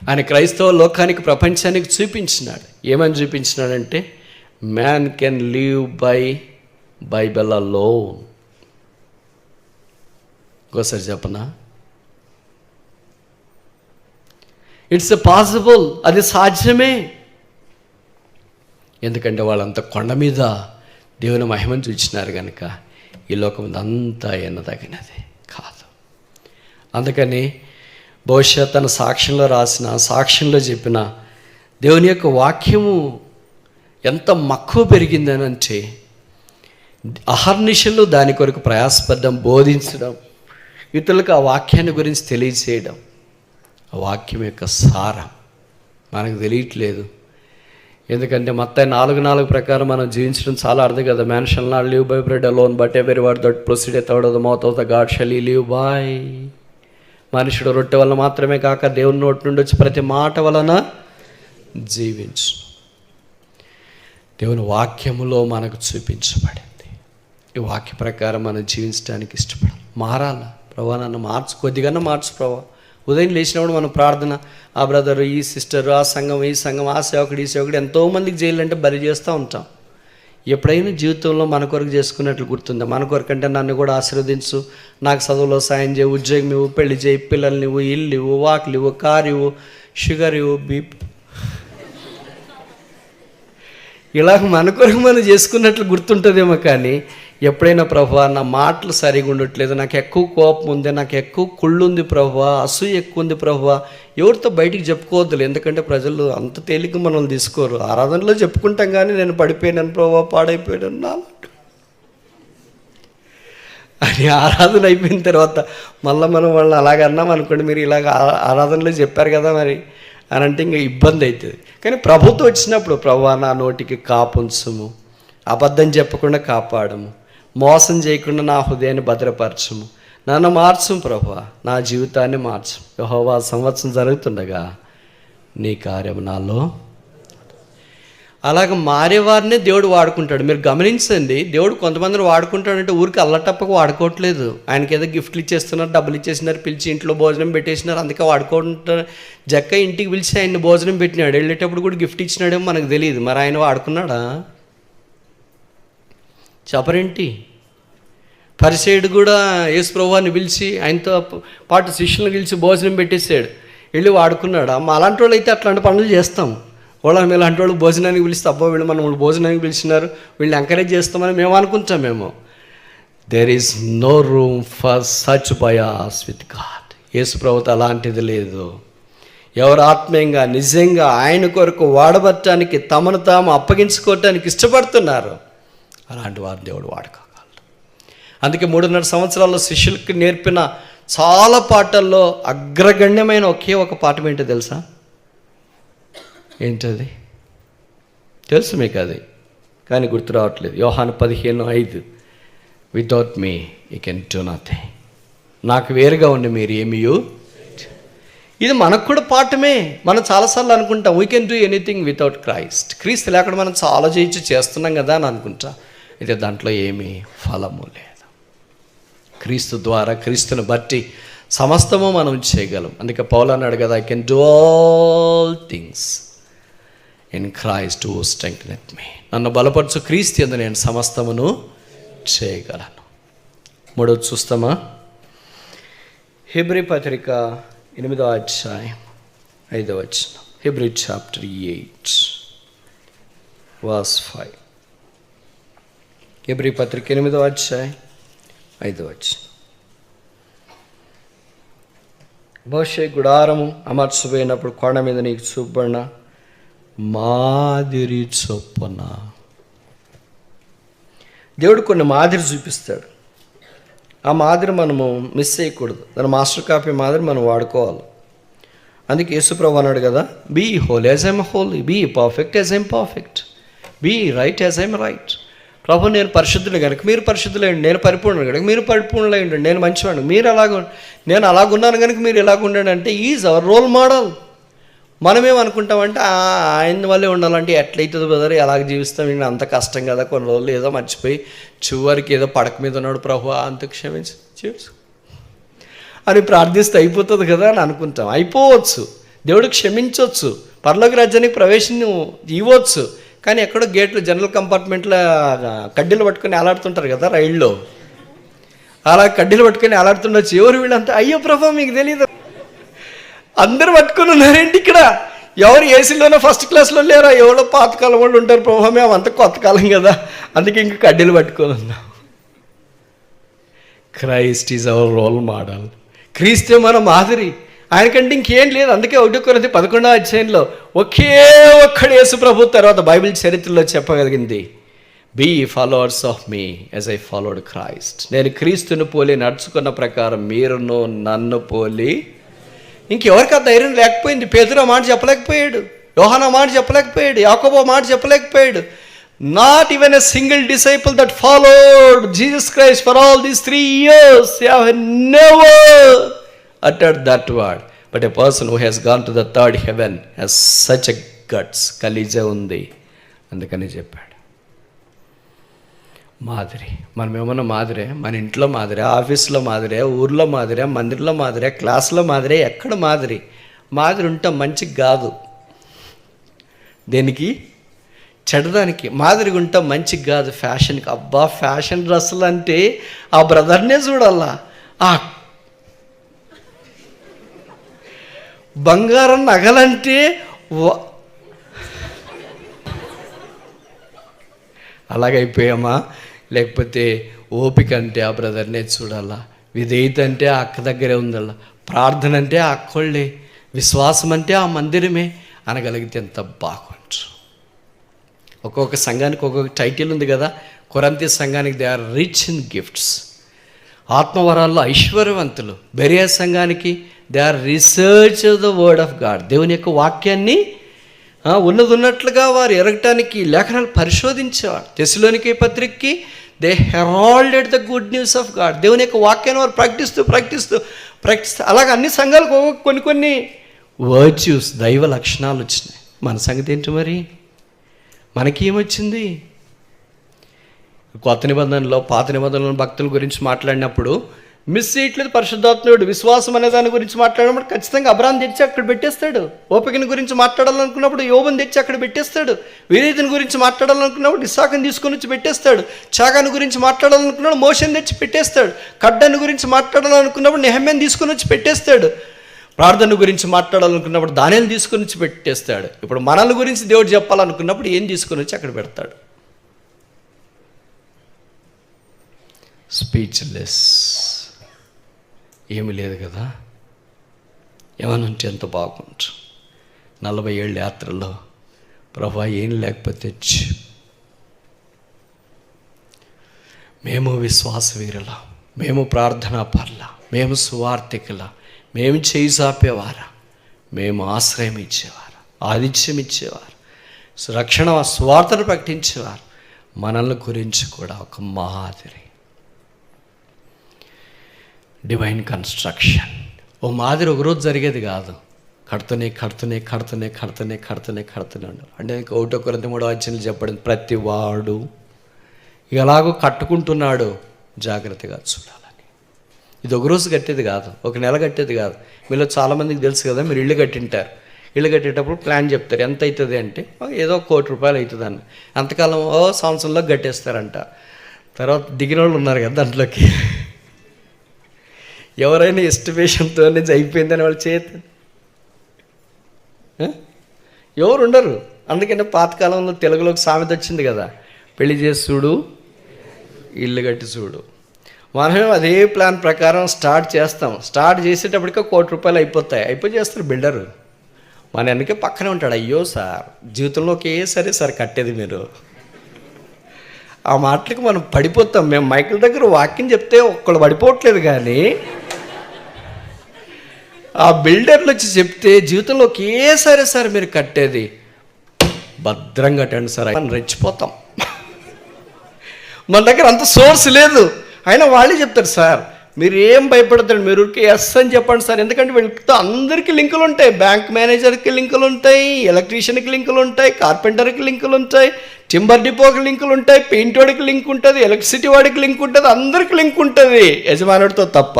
ఆయన క్రైస్తవ లోకానికి, ప్రపంచానికి చూపించినాడు. ఏమని చూపించినాడంటే man can live by Bible alone. ఇంకోసారి చెప్పనా? ఇట్స్ పాసిబుల్, అది సాధ్యమే. ఎందుకంటే వాళ్ళంతా కొండ మీద దేవుని మహిమను చూచినారు కనుక ఈ లోకం అంతా ఎన్నదగినది కాదు. అందుకని బహుశా తన సాక్ష్యంలో రాసిన, సాక్ష్యంలో చెప్పిన దేవుని యొక్క వాక్యము ఎంత మక్కువ పెరిగిందని అంటే అహర్నిశలు దాని కొరకు ప్రయాసపడడం, బోధించడం, ఇతరులకు ఆ వాక్యాన్ని గురించి తెలియచేయడం. ఆ వాక్యం యొక్క సారం మనకు తెలియట్లేదు. ఎందుకంటే మత్తయి 4:4 ప్రకారం మనం జీవించడం చాలా అర్థం కదా. Man shall not live by bread alone but every word that proceedeth out of the mouth of the God shall he live by. మనుషుడు రొట్టె వలన మాత్రమే కాక దేవుని నోటి నుండి వచ్చి ప్రతి మాట వలన జీవించు. దేవుని వాక్యములో మనకు చూపించబడింది. ఈ వాక్య ప్రకారం మనం జీవించడానికి ఇష్టపడాలి. మారాలా ప్రభా, నన్ను మార్చు, కొద్దిగా మార్చు ప్రభా. ఉదయం లేచినప్పుడు మనం ప్రార్థన, ఆ బ్రదరు, ఈ సిస్టరు, ఆ సంఘం, ఈ సంఘం, ఆ సేవకుడు, ఈ సేవకుడు, ఎంతోమందికి చేయాలంటే బలి చేస్తూ ఉంటాం. ఎప్పుడైనా జీవితంలో మన కొరకు చేసుకున్నట్లు గుర్తుందా? మన కొరకు అంటే నన్ను కూడా ఆశీర్వదించు, నాకు చదువులో సాయం చేయి, ఉద్యోగం ఇవ్వు, పెళ్లి చేయి, పిల్లల్ని ఇవ్వు, ఇల్లు ఇవ్వు, వాకిలు ఇవ్వు, కారు ఇవ్వు, షుగర్ ఇవ్వు, బీపీ, ఇలాగ మన కొరకు మనం చేసుకున్నట్లు గుర్తుంటుందేమో. కానీ ఎప్పుడైనా ప్రభువా నా మాటలు సరిగా ఉండట్లేదు, నాకు ఎక్కువ కోపం ఉంది, నాకు ఎక్కువ కుళ్ళు ఉంది ప్రభువా, అసూయ ఎక్కువ ఉంది ప్రభువా, ఎవరితో బయటికి చెప్పుకోవద్దులు. ఎందుకంటే ప్రజలు అంత తేలిక మనల్ని తీసుకోరు. ఆరాధనలో చెప్పుకుంటాం కానీ నేను పడిపోయాను ప్రభువా, పాడైపోయాను నా అని ఆరాధన అయిపోయిన తర్వాత మళ్ళీ మనం వాళ్ళని అలాగన్నాం అనుకోండి, మీరు ఇలాగ ఆరాధనలో చెప్పారు కదా మరి అని అంటే ఇంకా ఇబ్బంది అవుతుంది. కానీ ప్రభుత్వం వచ్చినప్పుడు ప్రభువా నా నోటికి కాపుంచము, అబద్ధం చెప్పకుండా కాపాడము, మోసం చేయకుండా నా హృదయాన్ని భద్రపరచము, నన్ను మార్చము ప్రభువా, నా జీవితాన్ని మార్చము. యెహోవా సంవత్సరం జరుగుతుండగా నీ కార్యం నాలో. అలాగ మారేవారినే దేవుడు వాడుకుంటాడు. మీరు గమనించండి, దేవుడు కొంతమందిని వాడుకుంటాడంటే ఊరికి అల్లటప్పకు వాడుకోవట్లేదు. ఆయనకి ఏదో గిఫ్ట్లు ఇచ్చేస్తున్నారు, డబ్బులు ఇచ్చేసినారు, పిలిచి ఇంట్లో భోజనం పెట్టేసినారు, అందుకే వాడుకుంటారు. జక్క ఇంటికి పిలిచి ఆయన్ని భోజనం పెట్టినాడు, వెళ్ళేటప్పుడు కూడా గిఫ్ట్ ఇచ్చినాడేమో మనకు తెలియదు. మరి ఆయన వాడుకున్నాడా? చెప్పరేంటి? పరిసేయుడు కూడా యేసు ప్రభువుని పిలిచి ఆయనతో పాటు శిష్యులను పిలిచి భోజనం పెట్టేసాడు, వెళ్ళి వాడుకున్నాడు. అలాంటి వాళ్ళు అయితే అట్లాంటి పనులు చేస్తాం. వాళ్ళని ఇలాంటి వాళ్ళు భోజనానికి పిలిస్తే అబ్బో వీళ్ళు మనం భోజనానికి పిలిచినారు, వీళ్ళని ఎంకరేజ్ చేస్తామని మేము అనుకుంటామేమో. There is no room for such bias with God. యేసు ప్రభువుతో అలాంటిది లేదు. ఎవరు ఆత్మీయంగా నిజంగా ఆయన కొరకు వాడబట్టడానికి, తమను తాము అప్పగించుకోవటానికి ఇష్టపడుతున్నారు, అలాంటి వారిని దేవుడు వాడుకోగలడు. అందుకే 3.5 సంవత్సరాల్లో శిష్యులకి నేర్పిన చాలా పాటల్లో అగ్రగణ్యమైన ఒకే ఒక పాఠం ఏంటో తెలుసా? ఏంటది? తెలుసు మీకు అది, కానీ గుర్తు రావట్లేదు. యోహాను 15:5 without me you can do nothing. నాకు వేరుగా ఉండి మీరు ఏమీయూ. ఇది మనకు కూడా పాఠమే. మనం చాలాసార్లు అనుకుంటాం we can do anything without Christ. క్రీస్తు లేకుండా మనం చాలా చేస్తున్నాం కదా అని అనుకుంటాం. అయితే దాంట్లో ఏమీ ఫలము లేదు. క్రీస్తు ద్వారా, క్రీస్తుని బట్టి సమస్తము మనం చేయగలం. అందుకే పౌలు అన్నాడు కదా, I can do all things in Christ who strengtheneth me. నన్ను బలపరచు క్రీస్తు యందు నేను సమస్తమును చేయగలను. 3 చూస్తామా? హెబ్రీ పత్రిక 8వ అధ్యాయం 5వ వచనం. Hebrew chapter 8 verse 5. హెబ్రీ పత్రిక 8వ అధ్యాయం 5వ వచనం. మోషే గుడారము అమర్చబోయినప్పుడు కొండ మీద నీకు చూపబడిన మాదిరి చొప్పున. దేవుడు కొన్ని మాదిరి చూపిస్తాడు. ఆ మాదిరి మనము మిస్ చేయకూడదు. దాని మాస్టర్ కాపీ మాదిరి మనం వాడుకోవాలి. అందుకే యేసుప్రభు అన్నాడు కదా, be holy as I am holy, be perfect as I am perfect, be right as I am right. ప్రభు నేను పరిశుద్ధులు కనుక మీరు పరిశుద్ధులైండి, నేను పరిపూర్ణ కనుక మీరు పరిపూర్ణులైండి, నేను మంచివాడు, మీరు నేను అలాగున్నాను కనుక మీరు ఎలాగుండండి అంటే ఈజ్ అవర్ రోల్ మోడల్. మనమేమనుకుంటామంటే ఆయన వల్లే ఉండాలంటే ఎట్లయితుంది బ్రదర్, ఎలాగ జీవిస్తాం, నేను అంత కష్టం కదా, కొన్ని రోజులు ఏదో మర్చిపోయి చివరికి ఏదో పడక మీద ఉన్నాడు, ప్రభు అంత క్షమించు అని ప్రార్థిస్తే అయిపోతుంది కదా అని అనుకుంటాం. అయిపోవచ్చు, దేవుడు క్షమించవచ్చు, పరలోక రాజ్యానికి ప్రవేశం ఇవ్వచ్చు. కానీ ఎక్కడో గేట్లు జనరల్ కంపార్ట్మెంట్లో కడ్డీలు పట్టుకొని అలాడుతుంటారు కదా రైల్లో, అలా కడ్డీలు పట్టుకొని అలాడుతుండొచ్చు. ఎవరు వీళ్ళంతా, అయ్యో ప్రభు మీకు తెలియదు, అందరూ పట్టుకొని ఉన్నారేంటి ఇక్కడ, ఎవరు ఏసీలోనే ఫస్ట్ క్లాస్లో లేరా, ఎవరో పాతకాలం వాళ్ళు ఉంటారు, ప్రభు మేము అంత కొత్త కాలం కదా అందుకే ఇంక కడ్డీలు పట్టుకొని ఉన్నాం. Christ is our role model. క్రీస్తే మన మాదిరి, ఆయనకంటే ఇంకేం లేదు. అందుకే 1 కొరింథీ 11వ అధ్యాయంలో ఒకే ఒక్కడు యేసు ప్రభు తర్వాత బైబిల్ చరిత్రలో చెప్పగలిగింది, be followers of me as I followed Christ. నేను క్రీస్తుని పోలి నడుచుకున్న ప్రకారం మీరును నన్ను పోలి. ఇంకెవరికి ఆ ధైర్యం లేకపోయింది. పేతురు ఆ మాట చెప్పలేకపోయాడు, యోహాను ఆ మాట చెప్పలేకపోయాడు, యాకోబు ఆ మాట చెప్పలేకపోయాడు. Not even a single disciple that followed Jesus Christ for all these 3 years have never uttered that word, but a person who has gone to the third heaven has such a guts. కలిజ ఉంది, అందుకని చెప్పాడు. మాదిరి. మనం ఏమన్నా మాదిరే, మన ఇంట్లో మాదిరే, ఆఫీస్లో మాదిరే, ఊర్లో మాదిరే, మందిరంలో మాదిరే, క్లాస్లో మాదిరే, ఎక్కడ మాదిరి. మాదిరి ఉంటాం మంచికి కాదు, దేనికి, చెడదానికి. మాదిరిగా ఉంటాం మంచికి కాదు, ఫ్యాషన్కి. అబ్బా ఫ్యాషన్ డ్రెస్సులు అంటే ఆ బ్రదర్నే చూడాలా, ఆ బంగారం నగలంటే అలాగైపోయామా? లేకపోతే ఓపిక అంటే ఆ బ్రదర్నే చూడాలా, విధేయత అంటే ఆ అక్క దగ్గరే ఉండాలా, ప్రార్థన అంటే ఆ అక్కోళ్ళే, విశ్వాసం అంటే ఆ మందిరమే అనగలిగితే ఎంత బాగుంటు. ఒక్కొక్క సంఘానికి ఒక్కొక్క టైటిల్ ఉంది కదా. కొరింథీ సంఘానికి they are rich in gifts, ఆత్మవరాల్లో ఐశ్వర్యవంతులు. బెరియా సంఘానికి they are research the word of God, దేవుని యొక్క వాక్యాన్ని ఉన్నట్లుగా వారు ఎరగటానికి లేఖనాలు పరిశోధించేవారు. తెస్సలోనికే పత్రికకి they heralded the good news of God, దేవుని యొక్క వాక్యాన్ని వారు ప్రకటిస్తూ అలాగే అన్ని సంఘాలకు కొన్ని వర్చ్యూస్, దైవ లక్షణాలు వచ్చినాయి. మన సంగతి ఏంటి మరి? మనకి ఏమొచ్చింది? కొత్త నిబంధనలో పాత నిబంధనలో భక్తుల గురించి మాట్లాడినప్పుడు మిస్ చేయట్లేదు పరిశుద్ధాత్ముడు. విశ్వాసం అనే దాని గురించి మాట్లాడినప్పుడు ఖచ్చితంగా అబ్రాహాం తెచ్చి అక్కడ పెట్టేస్తాడు. ఓపికని గురించి మాట్లాడాలనుకున్నప్పుడు యోబుని తెచ్చి అక్కడ పెట్టేస్తాడు. వినీతిని గురించి మాట్లాడాలనుకున్నప్పుడు ఇస్సాకుని తీసుకొని వచ్చి పెట్టేస్తాడు. త్యాగాన్ని గురించి మాట్లాడాలనుకున్నప్పుడు మోషేని తెచ్చి పెట్టేస్తాడు. ఖడ్డాన్ని గురించి మాట్లాడాలనుకున్నప్పుడు నెహమ్యాని తీసుకొని వచ్చి పెట్టేస్తాడు. ప్రార్థన గురించి మాట్లాడాలనుకున్నప్పుడు దానియేలుని తీసుకొని వచ్చి పెట్టేస్తాడు. ఇప్పుడు మనల్ని గురించి దేవుడు చెప్పాలనుకున్నప్పుడు ఏం తీసుకొని వచ్చి అక్కడ పెడతాడు? స్పీచ్లెస్, ఏమీ లేదు కదా. ఏమనంటే ఎంత బాగుంటు. 40 ఏళ్ళ యాత్రలో ప్రభా ఏం లేకపోతే మేము విశ్వాస వీరుల, మేము ప్రార్థనా పర్ల, మేము సువార్థికుల, మేము చేయి చాపేవారా, మేము ఆశ్రయం ఇచ్చేవారు, ఆతిథ్యం ఇచ్చేవారు, రక్షణ స్వార్థను ప్రకటించేవారు. మనల్ని గురించి కూడా ఒక మాదిరి, డివైన్ కన్స్ట్రక్షన్. ఓ మాదిరి ఒకరోజు జరిగేది కాదు, కడుతూనే ఉండాలి. అంటే 1 కొరింథీ 3వ అధ్యాయంలో చెప్పడం, ప్రతి వాడు ఎలాగో కట్టుకుంటున్నాడు జాగ్రత్తగా చూడాలని. ఇది ఒకరోజు కట్టేది కాదు, ఒక నెల కట్టేది కాదు. మీలో చాలామందికి తెలుసు కదా, మీరు ఇల్లు కట్టింటారు. ఇల్లు కట్టేటప్పుడు ప్లాన్ చెప్తారు, ఎంత అవుతుంది అంటే ఏదో ₹1,00,00,000 అవుతుంది అన్న. అంతకాలం సంవత్సరంలో కట్టేస్తారంట. తర్వాత దిగిన వాళ్ళు ఉన్నారు కదా దాంట్లోకి, ఎవరైనా ఎస్టిమేషన్తో అయిపోయిందని వాళ్ళు చేతి ఎవరు ఉండరు. అందుకనే పాతకాలంలో తెలుగులోకి సామెత వచ్చింది కదా, పెళ్లి చేసి చూడు ఇల్లు కట్టి చూడు. మనం అదే ప్లాన్ ప్రకారం స్టార్ట్ చేస్తాం. స్టార్ట్ చేసేటప్పటికే ₹1,00,00,000 అయిపోయి చేస్తారు బిల్డరు. మన వెనకే పక్కనే ఉంటాడు, అయ్యో సార్ జీవితంలో ఒకేసారి సార్ కట్టేది మీరు. ఆ మాటలకు మనం పడిపోతాం. మేము మైకుల దగ్గర వాక్యం చెప్తే ఒక్కళ్ళు పడిపోవట్లేదు, కానీ ఆ బిల్డర్లు వచ్చి చెప్తే జీవితంలో ఒకేసారి సార్ మీరు కట్టేది, భద్రంగా కట్టండి సార్ అని రెచ్చిపోతాం. మన దగ్గర అంత సోర్స్ లేదు, అయినా వాళ్ళే చెప్తారు, సార్ మీరు ఏం భయపడతాడు, మీరు ఊరికే ఎస్ అని చెప్పండి సార్. ఎందుకంటే వీళ్ళతో అందరికీ లింకులు ఉంటాయి. బ్యాంక్ మేనేజర్కి లింకులు ఉంటాయి, ఎలక్ట్రీషియన్కి లింకులు ఉంటాయి, కార్పెంటర్కి లింకులు ఉంటాయి, టింబర్ డిపోకి లింకులు ఉంటాయి, పెయింట్ వాడికి లింక్ ఉంటుంది, ఎలక్ట్రిసిటీ వాడికి లింక్ ఉంటుంది, అందరికి లింక్ ఉంటుంది, యజమానుడితో తప్ప.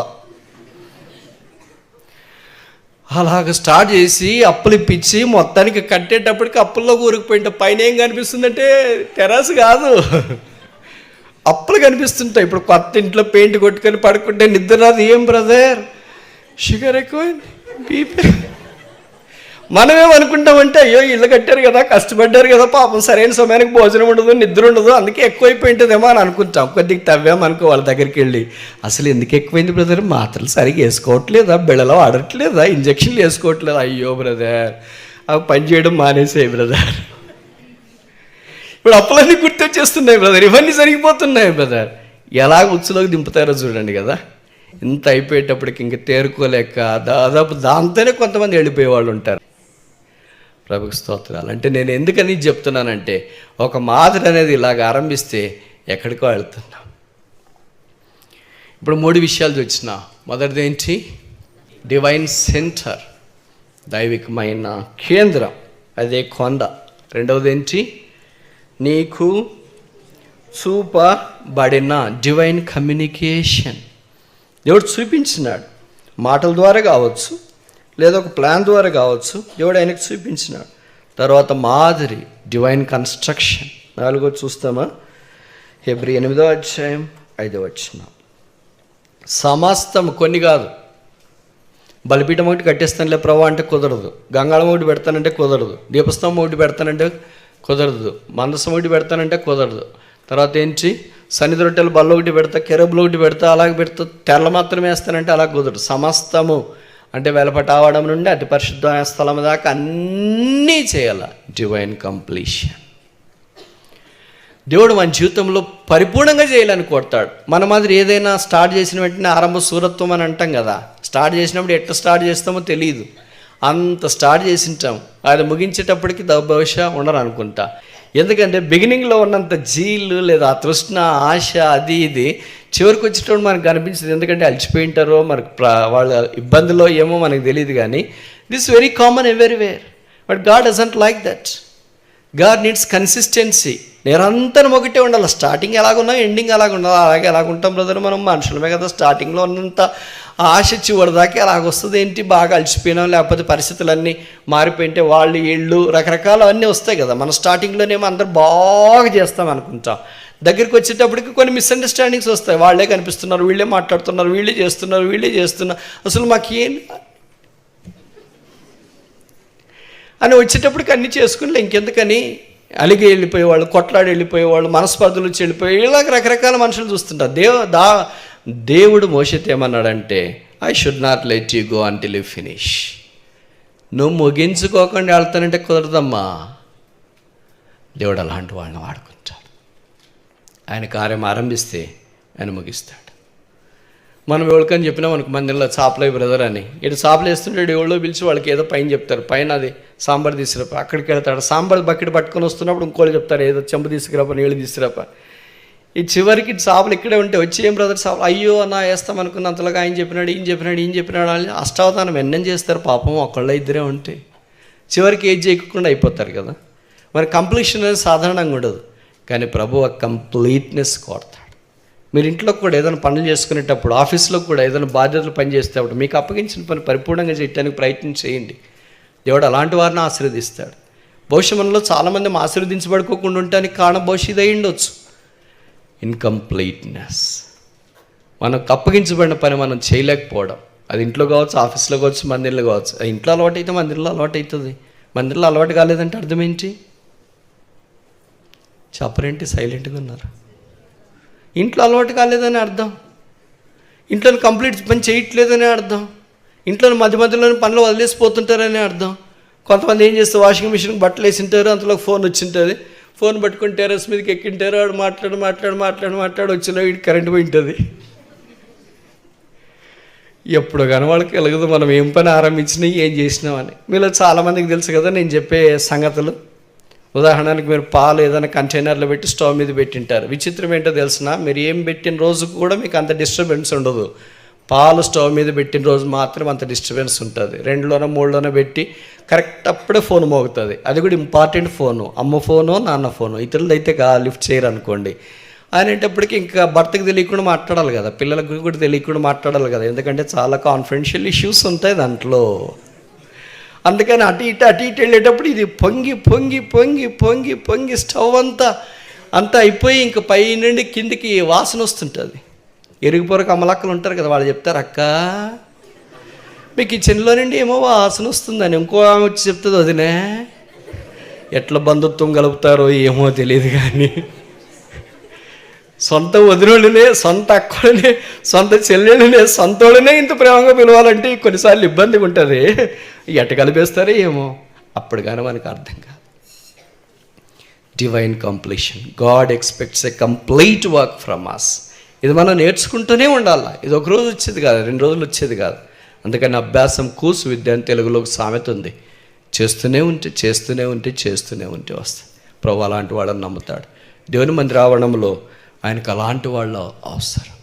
అలాగ స్టార్ట్ చేసి అప్పులు ఇప్పించి మొత్తానికి కట్టేటప్పటికి అప్పుల్లో కూరుకుపోయింటే పైన ఏం కనిపిస్తుందంటే టెర్రస్ కాదు, అప్పులు కనిపిస్తుంటాయి. ఇప్పుడు కొత్త ఇంట్లో పెయింట్ కొట్టుకొని పడుకుంటే నిద్ర రాదు. ఏం బ్రదర్ షుగర్ ఎక్కువైంది, బీపీ. మనమేమనుకుంటామంటే అయ్యో ఇల్లు కట్టారు కదా, కష్టపడ్డారు కదా, పాపం సరైన సమయానికి భోజనం ఉండదు, నిద్ర ఉండదు, అందుకే ఎక్కువైపోయింటుందేమో అని అనుకుంటాం. కొద్దిగా తవ్వామనుకో వాళ్ళ దగ్గరికి వెళ్ళి, అసలు ఎందుకు ఎక్కువైంది బ్రదర్, మాత్రలు సరిగ్గా వేసుకోవట్లేదా, బిళ్ళలో ఆడట్లేదా, ఇంజక్షన్లు వేసుకోవట్లేదా, అయ్యో బ్రదర్ అవి పని చేయడం మానేసాయి బ్రదర్, ఇప్పుడు అప్పులన్నీ గుర్తొచ్చేస్తున్నాయి బ్రదర్, ఇవన్నీ జరిగిపోతున్నాయి బ్రదర్. ఎలాగ ఉచ్చులోకి దింపుతారో చూడండి కదా. ఇంత అయిపోయేటప్పటికి ఇంక తేరుకోలేక దాదాపు దాంతోనే కొంతమంది వెళ్ళిపోయేవాళ్ళు ఉంటారు. ప్రభుకి స్తోత్రాలు. అంటే నేను ఎందుకని చెప్తున్నానంటే ఒక మాదిరి అనేది ఇలాగ ఆరంభిస్తే ఎక్కడికో వెళ్తున్నాం. ఇప్పుడు 3 విషయాలు చూసిన. మొదటిది ఏంటి? డివైన్ సెంటర్, దైవికమైన కేంద్రం, అదే కొండ. రెండవది ఏంటి? నీకు చూపబడిన డివైన్ కమ్యూనికేషన్, దేవుడు చూపించినాడు. మాటల ద్వారా కావచ్చు, లేదా ఒక ప్లాన్ ద్వారా కావచ్చు, దేవుడు ఆయనకు చూపించినాడు. తర్వాత మాదిరి, డివైన్ కన్స్ట్రక్షన్. 4 చూస్తామా? హెబ్రీ 8వ అధ్యాయం 5వ వచనం. సమస్తం, కొన్ని కాదు. బలిపీఠం ఒకటి కట్టేస్తానులే ప్రభు అంటే కుదరదు, గంగాళం ఒకటి పెడతానంటే కుదరదు, దీపస్తంభం ఒకటి పెడతానంటే కుదరదు, మందసం ఒకటి పెడతానంటే కుదరదు. తర్వాత ఏంటి? సన్నిధి రొట్టెలు బల్ల ఒకటి పెడతా, కెరబులు ఒకటి పెడతా, అలాగే పెడతా, తెరలు మాత్రమే వేస్తానంటే అలా కుదరదు. సమస్తము అంటే వెలపటావడం నుండి అతి పరిశుద్ధమైన స్థలం దాకా అన్నీ చేయాల. Divine completion. దేవుడు మన జీవితంలో పరిపూర్ణంగా చేయాలని కోరుతాడు. మన మాదిరి ఏదైనా స్టార్ట్ చేసిన వెంటనే ఆరంభ సూరత్వం అని అంటాం కదా. స్టార్ట్ చేసినప్పుడు ఎట్లా స్టార్ట్ చేస్తామో తెలియదు, అంత స్టార్ట్ చేసింటాం, అది ముగించేటప్పటికి బహుశా ఉండరు అనుకుంటా. ఎందుకంటే బిగినింగ్లో ఉన్నంత జీలు లేదా తృష్ణ, ఆశ, అది ఇది చివరికి వచ్చేటప్పుడు మనకు కనిపించదు. ఎందుకంటే అలసిపోయి ఉంటారో, మనకు వాళ్ళ ఇబ్బందులో ఏమో మనకు తెలియదు. కానీ this very common everywhere. But God doesn't like that. God needs consistency. నిరంతరం ఒకటే ఉండాలి. స్టార్టింగ్ ఎలాగున్నా ఎండింగ్ అలాగ ఉండాలి. అలాగే ఎలాగుంటాం బ్రదర్, మనం మనుషులమే కదా. స్టార్టింగ్లో ఉన్నంత ఆశ చివరిదాకా ఎలాగొస్తుంది ఏంటి, బాగా అలసిపోయినాం, లేకపోతే పరిస్థితులన్నీ మారిపోయింటే వాళ్ళు ఇళ్ళు రకరకాలు అన్నీ వస్తాయి కదా. మన స్టార్టింగ్లోనేమో అందరు బాగా చేస్తాం అనుకుంటాం. దగ్గరికి వచ్చేటప్పటికి కొన్ని మిస్అండర్స్టాండింగ్స్ వస్తాయి. వాళ్ళే కనిపిస్తున్నారు, వీళ్ళే మాట్లాడుతున్నారు, వీళ్ళే చేస్తున్నారు, అసలు మాకేం అని వచ్చేటప్పటికి అన్నీ చేసుకుని ఇంకెందుకని అలిగి వెళ్ళిపోయేవాళ్ళు, కొట్లాడి వెళ్ళిపోయేవాళ్ళు, మనస్పర్ధలు వచ్చి వెళ్ళిపోయి, ఇలాగ రకరకాల మనుషులు చూస్తుంటారు. దేవుడు మోషేతో ఏమన్నాడంటే, I should not let you go until you finish. నువ్వు ముగించుకోకుండా వెళ్తానంటే కుదరదమ్మా. దేవుడు అలాంటి వాళ్ళని వాడుకుంటాడు. ఆయన కార్యం ఆరంభిస్తే ఆయన ముగిస్తాడు. మనం ఎవరికని చెప్పినా మనకు మందిలో చాపలై బ్రదర్ అని, ఇటు చాపలు వేస్తుంటాడు, ఎవరో పిలిచి వాళ్ళకి ఏదో పైన చెప్తారు, పైన అది సాంబార్ తీసుకురాప, అక్కడికి వెళ్తాడు, సాంబార్ బకెట్ పట్టుకొని వస్తున్నప్పుడు ఇంకోళ్ళు చెప్తారు ఏదో చెంబు తీసుకురాప, నీళ్ళు తీసుకురాప. ఈ చివరికి చాపలు ఇక్కడే ఉంటే వచ్చి ఏం బ్రదర్ చాపలు, అయ్యో అన్న వేస్తాం అనుకున్న అంతలాగా ఆయన చెప్పినాడు, ఈయన చెప్పినాడు అని అష్టావధానం ఎన్నం చేస్తారు పాపం. ఒకళ్ళ ఇద్దరే ఉంటే చివరికి ఏది చేయకుండా అయిపోతారు కదా. మరి కంప్లీషన్ అనేది సాధారణంగా ఉండదు, కానీ ప్రభు ఆ కంప్లీట్నెస్ కోరుతాడు. మీరు ఇంట్లో కూడా ఏదైనా పనులు చేసుకునేటప్పుడు, ఆఫీస్లో కూడా ఏదైనా బాధ్యతలు పనిచేసేటప్పుడు మీకు అప్పగించిన పని పరిపూర్ణంగా చేయడానికి ప్రయత్నం చేయండి. దేవుడు అలాంటి వారిని ఆశీర్వదిస్తాడు. బహుశా మనలో చాలామంది ఆశీర్వదించబడుకోకుండా ఉండటానికి కారణం బహుశా ఇది అయి ఉండొచ్చు. ఇన్కంప్లీట్నెస్, మనకు అప్పగించబడిన పని మనం చేయలేకపోవడం. అది ఇంట్లో కావచ్చు, ఆఫీస్లో కావచ్చు, మందిరంలో కావచ్చు. ఇంట్లో అలవాటు అయితే మందిరంలో అలవాటు అవుతుంది. మందిరంలో అలవాటు కాలేదంటే అర్థం ఏంటి? చెప్పరేంటి, సైలెంట్గా ఉన్నారు. ఇంట్లో అలవాటు కాలేదని అర్థం, ఇంట్లో కంప్లీట్ పని చేయట్లేదని అర్థం, ఇంట్లో మధ్యలోని పనులు వదిలేసిపోతుంటారని అర్థం. కొంతమంది ఏం చేస్తారు, వాషింగ్ మిషన్కి బట్టలు వేసింటారు, అంతలో ఫోన్ వచ్చింటుంది, ఫోన్ పట్టుకుని టెర్రస్ మీదకి ఎక్కింటారు, వాడు మాట్లాడి వచ్చిన వీడికి కరెంట్ పోయి ఉంటుంది. ఎప్పుడు కానీ వాళ్ళకి వెలగదు మనం ఏం పని ఆరంభించినాయి, ఏం చేసినామని. మీలో చాలామందికి తెలుసు కదా నేను చెప్పే సంగతులు. ఉదాహరణకి మీరు పాలు ఏదైనా కంటైనర్లో పెట్టి స్టవ్ మీద పెట్టింటారు. విచిత్రం ఏంటో తెలిసిన, మీరు ఏం పెట్టిన రోజు కూడా మీకు అంత డిస్టర్బెన్స్ ఉండదు. పాలు స్టవ్ మీద పెట్టిన రోజు మాత్రం అంత డిస్టర్బెన్స్ ఉంటుంది. 2లోనో 3లోనో పెట్టి కరెక్ట్ అప్పుడే ఫోన్ మోగుతుంది. అది కూడా ఇంపార్టెంట్ ఫోను, అమ్మ ఫోను, నాన్న ఫోను. ఇతరులు అయితే లిఫ్ట్ చేయరు అనుకోండి. అనేటప్పటికి ఇంకా భర్తకు తెలియకుండా మాట్లాడాలి కదా, పిల్లలకు కూడా తెలియకుండా మాట్లాడాలి కదా, ఎందుకంటే చాలా కాన్ఫిడెన్షియల్ ఇష్యూస్ ఉంటాయి దాంట్లో. అందుకని అటు ఇటు వెళ్ళేటప్పుడు ఇది పొంగి పొంగి పొంగి పొంగి పొంగి స్టవ్ అంతా అయిపోయి ఇంక పై నుండి కిందికి వాసన వస్తుంటుంది. ఇరుగుపొరకు అమ్మలక్కలు ఉంటారు కదా, వాళ్ళు చెప్తారు, అక్క మీ కిచెన్లో నుండి ఏమో వాసన వస్తుందని. ఇంకో ఆమె వచ్చి చెప్తుంది, వదినే ఎట్లా బంధుత్వం కలుపుతారో ఏమో తెలియదు కానీ సొంత వదినోళ్ళనే, సొంత అక్కడనే, సొంత చెల్లెళ్ళనే, సొంతోళ్ళనే ఇంత ప్రేమగా పిలవాలంటే కొన్నిసార్లు ఇబ్బందిగా ఉంటుంది. ఎట్ట కలిపేస్తారో ఏమో, అప్పుడు కానీ మనకు అర్థం కాదు. Divine completion. God expects a complete work from us. ఇది మనం నేర్చుకుంటూనే ఉండాలి. ఇది ఒక రోజు వచ్చేది కాదు, 2 రోజులు వచ్చేది కాదు. అందుకని అభ్యాసం కూసు విద్య అని తెలుగులో ఒక సామెత ఉంది. చేస్తూనే ఉంటే వస్తుంది. ప్రభు అలాంటి వాళ్ళని నమ్ముతాడు. దేవుని మందిర ఆవరణంలో ఆయనకు అలాంటి వాళ్ళు అవసరం.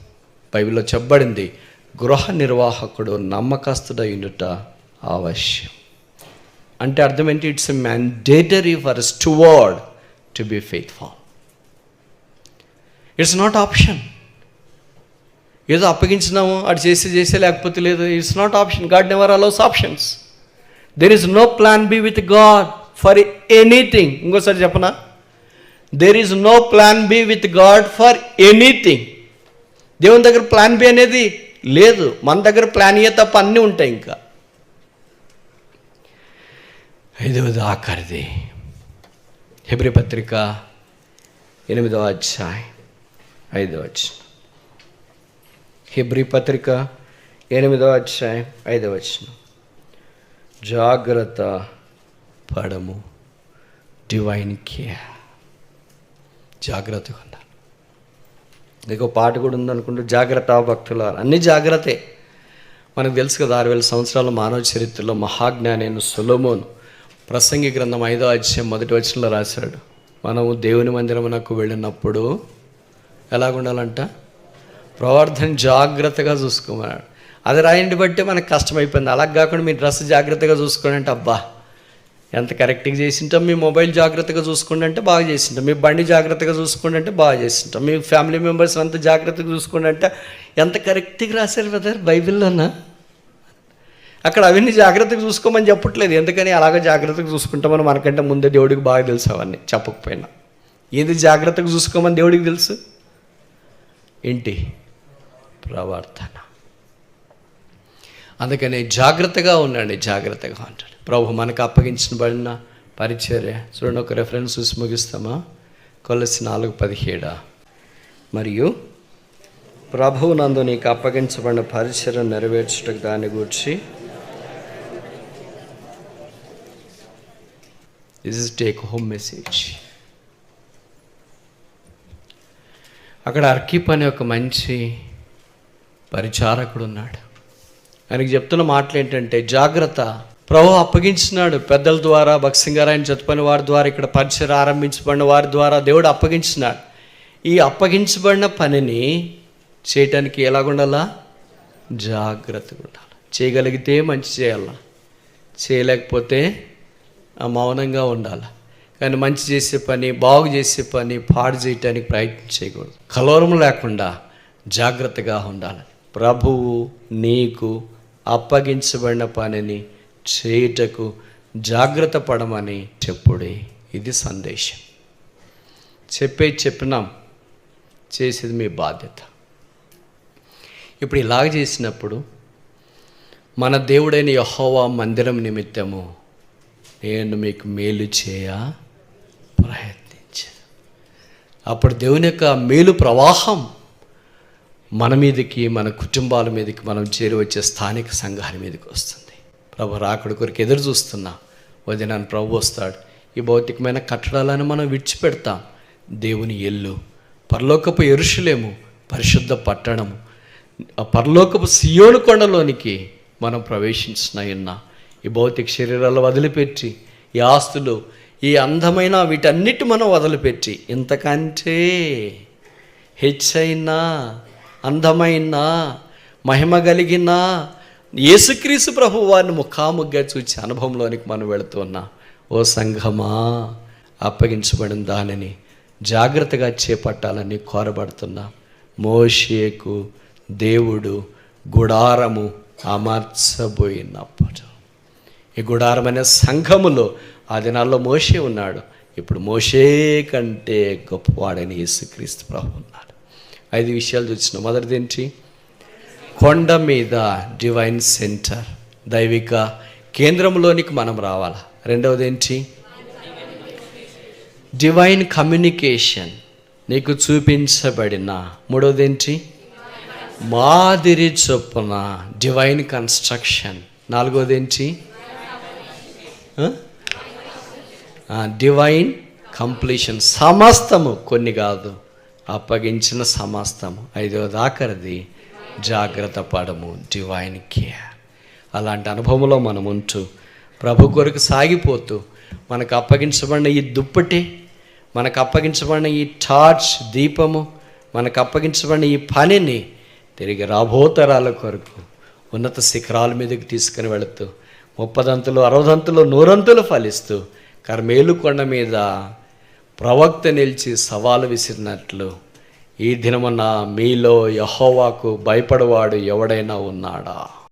బైబిల్లో చెప్పబడింది, గృహ నిర్వాహకుడు నమ్మకస్తుడై ఉండుట అవశ్యం. అంటే అర్థం ఏంటి? It's a mandatory for a steward to be faithful. It's not option. ఏదో అప్పగించినాము అటు చేసే లేకపోతే లేదు. It's not option. God never allows options. There is no plan B with God for anything. ఇంకోసారి చెప్పనా? There is no plan B with God for anything. దేవుని దగ్గర ప్లాన్ బి అనేది లేదు. మన దగ్గర ప్లాన్ ఏ తప్ప అన్నీ ఉంటాయి. ఇంకా 5వది ఆఖరిది, హెబ్రీ పత్రిక 8వ అధ్యాయం 5వ వచనం. హెబ్రీ పత్రిక 8వ అధ్యాయం 5వ వచనం. జాగ్రత్త పడము, డివైన్ కేర్. జాగ్రత్తగా ఉండాలి. నీకు పాట కూడా ఉందనుకుంటే, జాగ్రత్త భక్తుల. అన్ని జాగ్రత్తే. మనకు తెలుసు కదా, 6000 సంవత్సరాల మానవ చరిత్రలో మహాజ్ఞాని అయిన సొలొమోను ప్రసంగి గ్రంథం 5వ అధ్యాయం 1వ వచనంలో రాశాడు, మనము దేవుని మందిరమునకు వెళ్ళినప్పుడు ఎలాగుండాలంట? ప్రవర్తన జాగ్రత్తగా చూసుకోమన్నాడు. అది రాయండి బట్టి మనకు కష్టమైపోయింది. అలా కాకుండా మీ డ్రెస్ జాగ్రత్తగా చూసుకోండి అంటే, అబ్బా ఎంత కరెక్ట్గా చేసింటాం. మీ మొబైల్ జాగ్రత్తగా చూసుకోండి అంటే బాగా చేసింటాం. మీ బండి జాగ్రత్తగా చూసుకోండి అంటే బాగా చేసింటాం. మీ ఫ్యామిలీ మెంబర్స్ అంతా జాగ్రత్తగా చూసుకోండి అంటే ఎంత కరెక్ట్గా రాశారు కదా బైబిల్లోనా. అక్కడ అవన్నీ జాగ్రత్తగా చూసుకోమని చెప్పట్లేదు. ఎందుకని అలాగ జాగ్రత్తగా చూసుకుంటామని మనకంటే ముందే దేవుడికి బాగా తెలుసు. అవన్నీ చెప్పకపోయినా ఏది జాగ్రత్తగా చూసుకోమని దేవుడికి తెలుసు. ఏంటి? ప్రవర్తన. అందుకని జాగ్రత్తగా ఉండండి, జాగ్రత్తగా ఉంటాడు. ప్రభు మనకు అప్పగించబడిన పరిచర్య చూడండి. ఒక రెఫరెన్స్ చూసి ముగిస్తామా? కొలస్సీ 4:17. మరియు ప్రభువు నందు నీకు అప్పగించబడిన పరిచర్య నెరవేర్చుటకు దాన్ని గూర్చి. This is take home message. అక్కడ అర్కీప్ అనే ఒక మంచి పరిచారకుడు ఉన్నాడు. ఆయనకి చెప్తున్న మాటలు ఏంటంటే, జాగ్రత్త. ప్రభు అప్పగించినాడు పెద్దల ద్వారా, భక్సింగారాయణ చదువుకుని వారి ద్వారా, ఇక్కడ పరిచయం ఆరంభించబడిన వారి ద్వారా దేవుడు అప్పగించినాడు. ఈ అప్పగించబడిన పనిని చేయటానికి ఎలాగుండాలా? జాగ్రత్తగా ఉండాలి. చేయగలిగితే మంచి చేయాలా, చేయలేకపోతే మౌనంగా ఉండాలి. కానీ మంచి చేసే పని, బాగు చేసే పని పాడు చేయటానికి ప్రయత్నం చేయకూడదు. కలవరం లేకుండా జాగ్రత్తగా ఉండాలి. ప్రభువు నీకు అప్పగించబడిన పనిని చేయుటకు జాగ్రత్త పడమని చెప్పుడే. ఇది సందేశం. చెప్పినాం, చేసేది మీ బాధ్యత. ఇప్పుడు ఇలాగ చేసినప్పుడు మన దేవుడైన యెహోవా మందిరం నిమిత్తము నేను మీకు మేలు చేయ ప్రయత్నించాను. అప్పుడు దేవుని యొక్క మేలు ప్రవాహం మన మీదకి, మన కుటుంబాల మీదకి, మనం చేరి వచ్చే స్థానిక సంఘాల మీదకి వస్తుంది. ప్రభు రాకడ కొరకు ఎదురు చూస్తున్నా. వదినాన్ని ప్రభు వస్తాడు. ఈ భౌతికమైన కట్టడాలను మనం విడిచిపెడతాం. దేవుని ఇల్లు, పరలోకపు యెరూషలేము, పరిశుద్ధ పట్టణము, ఆ పరలోకపు సియోను కొండలోనికి మనం ప్రవేశించిన ఈ భౌతిక శరీరాలు వదిలిపెట్టి, ఈ ఆస్తులు, ఈ అందమైన వీటన్నిటి మనం వదిలిపెట్టి, ఇంతకంటే హెచ్చైనా, అందమైన, మహిమ కలిగిన యేసుక్రీస్తు ప్రభు వారిని ముఖాముగ్గా చూచి అనుభవంలోనికి మనం వెళుతున్నాం. ఓ సంఘమా, అప్పగించబడిన దానిని జాగ్రత్తగా చేపట్టాలని కోరబడుతున్నాం. మోషేకు దేవుడు గుడారము అమర్చబోయినప్పుడు, ఈ గుడారం అనే సంఘములో ఆ దినాల్లో మోషే ఉన్నాడు. ఇప్పుడు మోషే కంటే గొప్పవాడని యేసుక్రీస్తు ప్రభు ఉన్నాడు. 5 విషయాలు చూసినాం. మొదటిది ఏంటి? కొండ మీద డివైన్ సెంటర్, దైవిక కేంద్రంలోనికి మనం రావాలా. రెండవది ఏంటి? డివైన్ కమ్యూనికేషన్, నీకు చూపించబడిన. మూడవది ఏంటి? మాదిరి చొప్పున, డివైన్ కన్స్ట్రక్షన్. నాలుగవది ఏంటి? డివైన్ కంప్లీషన్, సమస్తము, కొన్ని కాదు, అప్పగించిన సమస్తము. 5వది ఆఖరిది జాగ్రత్త పడము, డివైన్ కేర్. అలాంటి అనుభవంలో మనం ఉంటూ ప్రభు కొరకు సాగిపోతూ మనకు అప్పగించబడిన ఈ దుప్పటి, మనకు అప్పగించబడిన ఈ టార్చ్ దీపము, మనకు అప్పగించబడిన ఈ పనిని తిరిగి రాబోతరాల కొరకు ఉన్నత శిఖరాల మీదకి తీసుకుని వెళుతూ 30 60 100 ఫలిస్తూ కర్మేలు కొండ మీద ప్రవక్త నిలిచి సవాలు విసిరినట్లు ఈ దినమున మీలో యెహోవాకు భయపడవాడు ఎవడైనా ఉన్నాడా?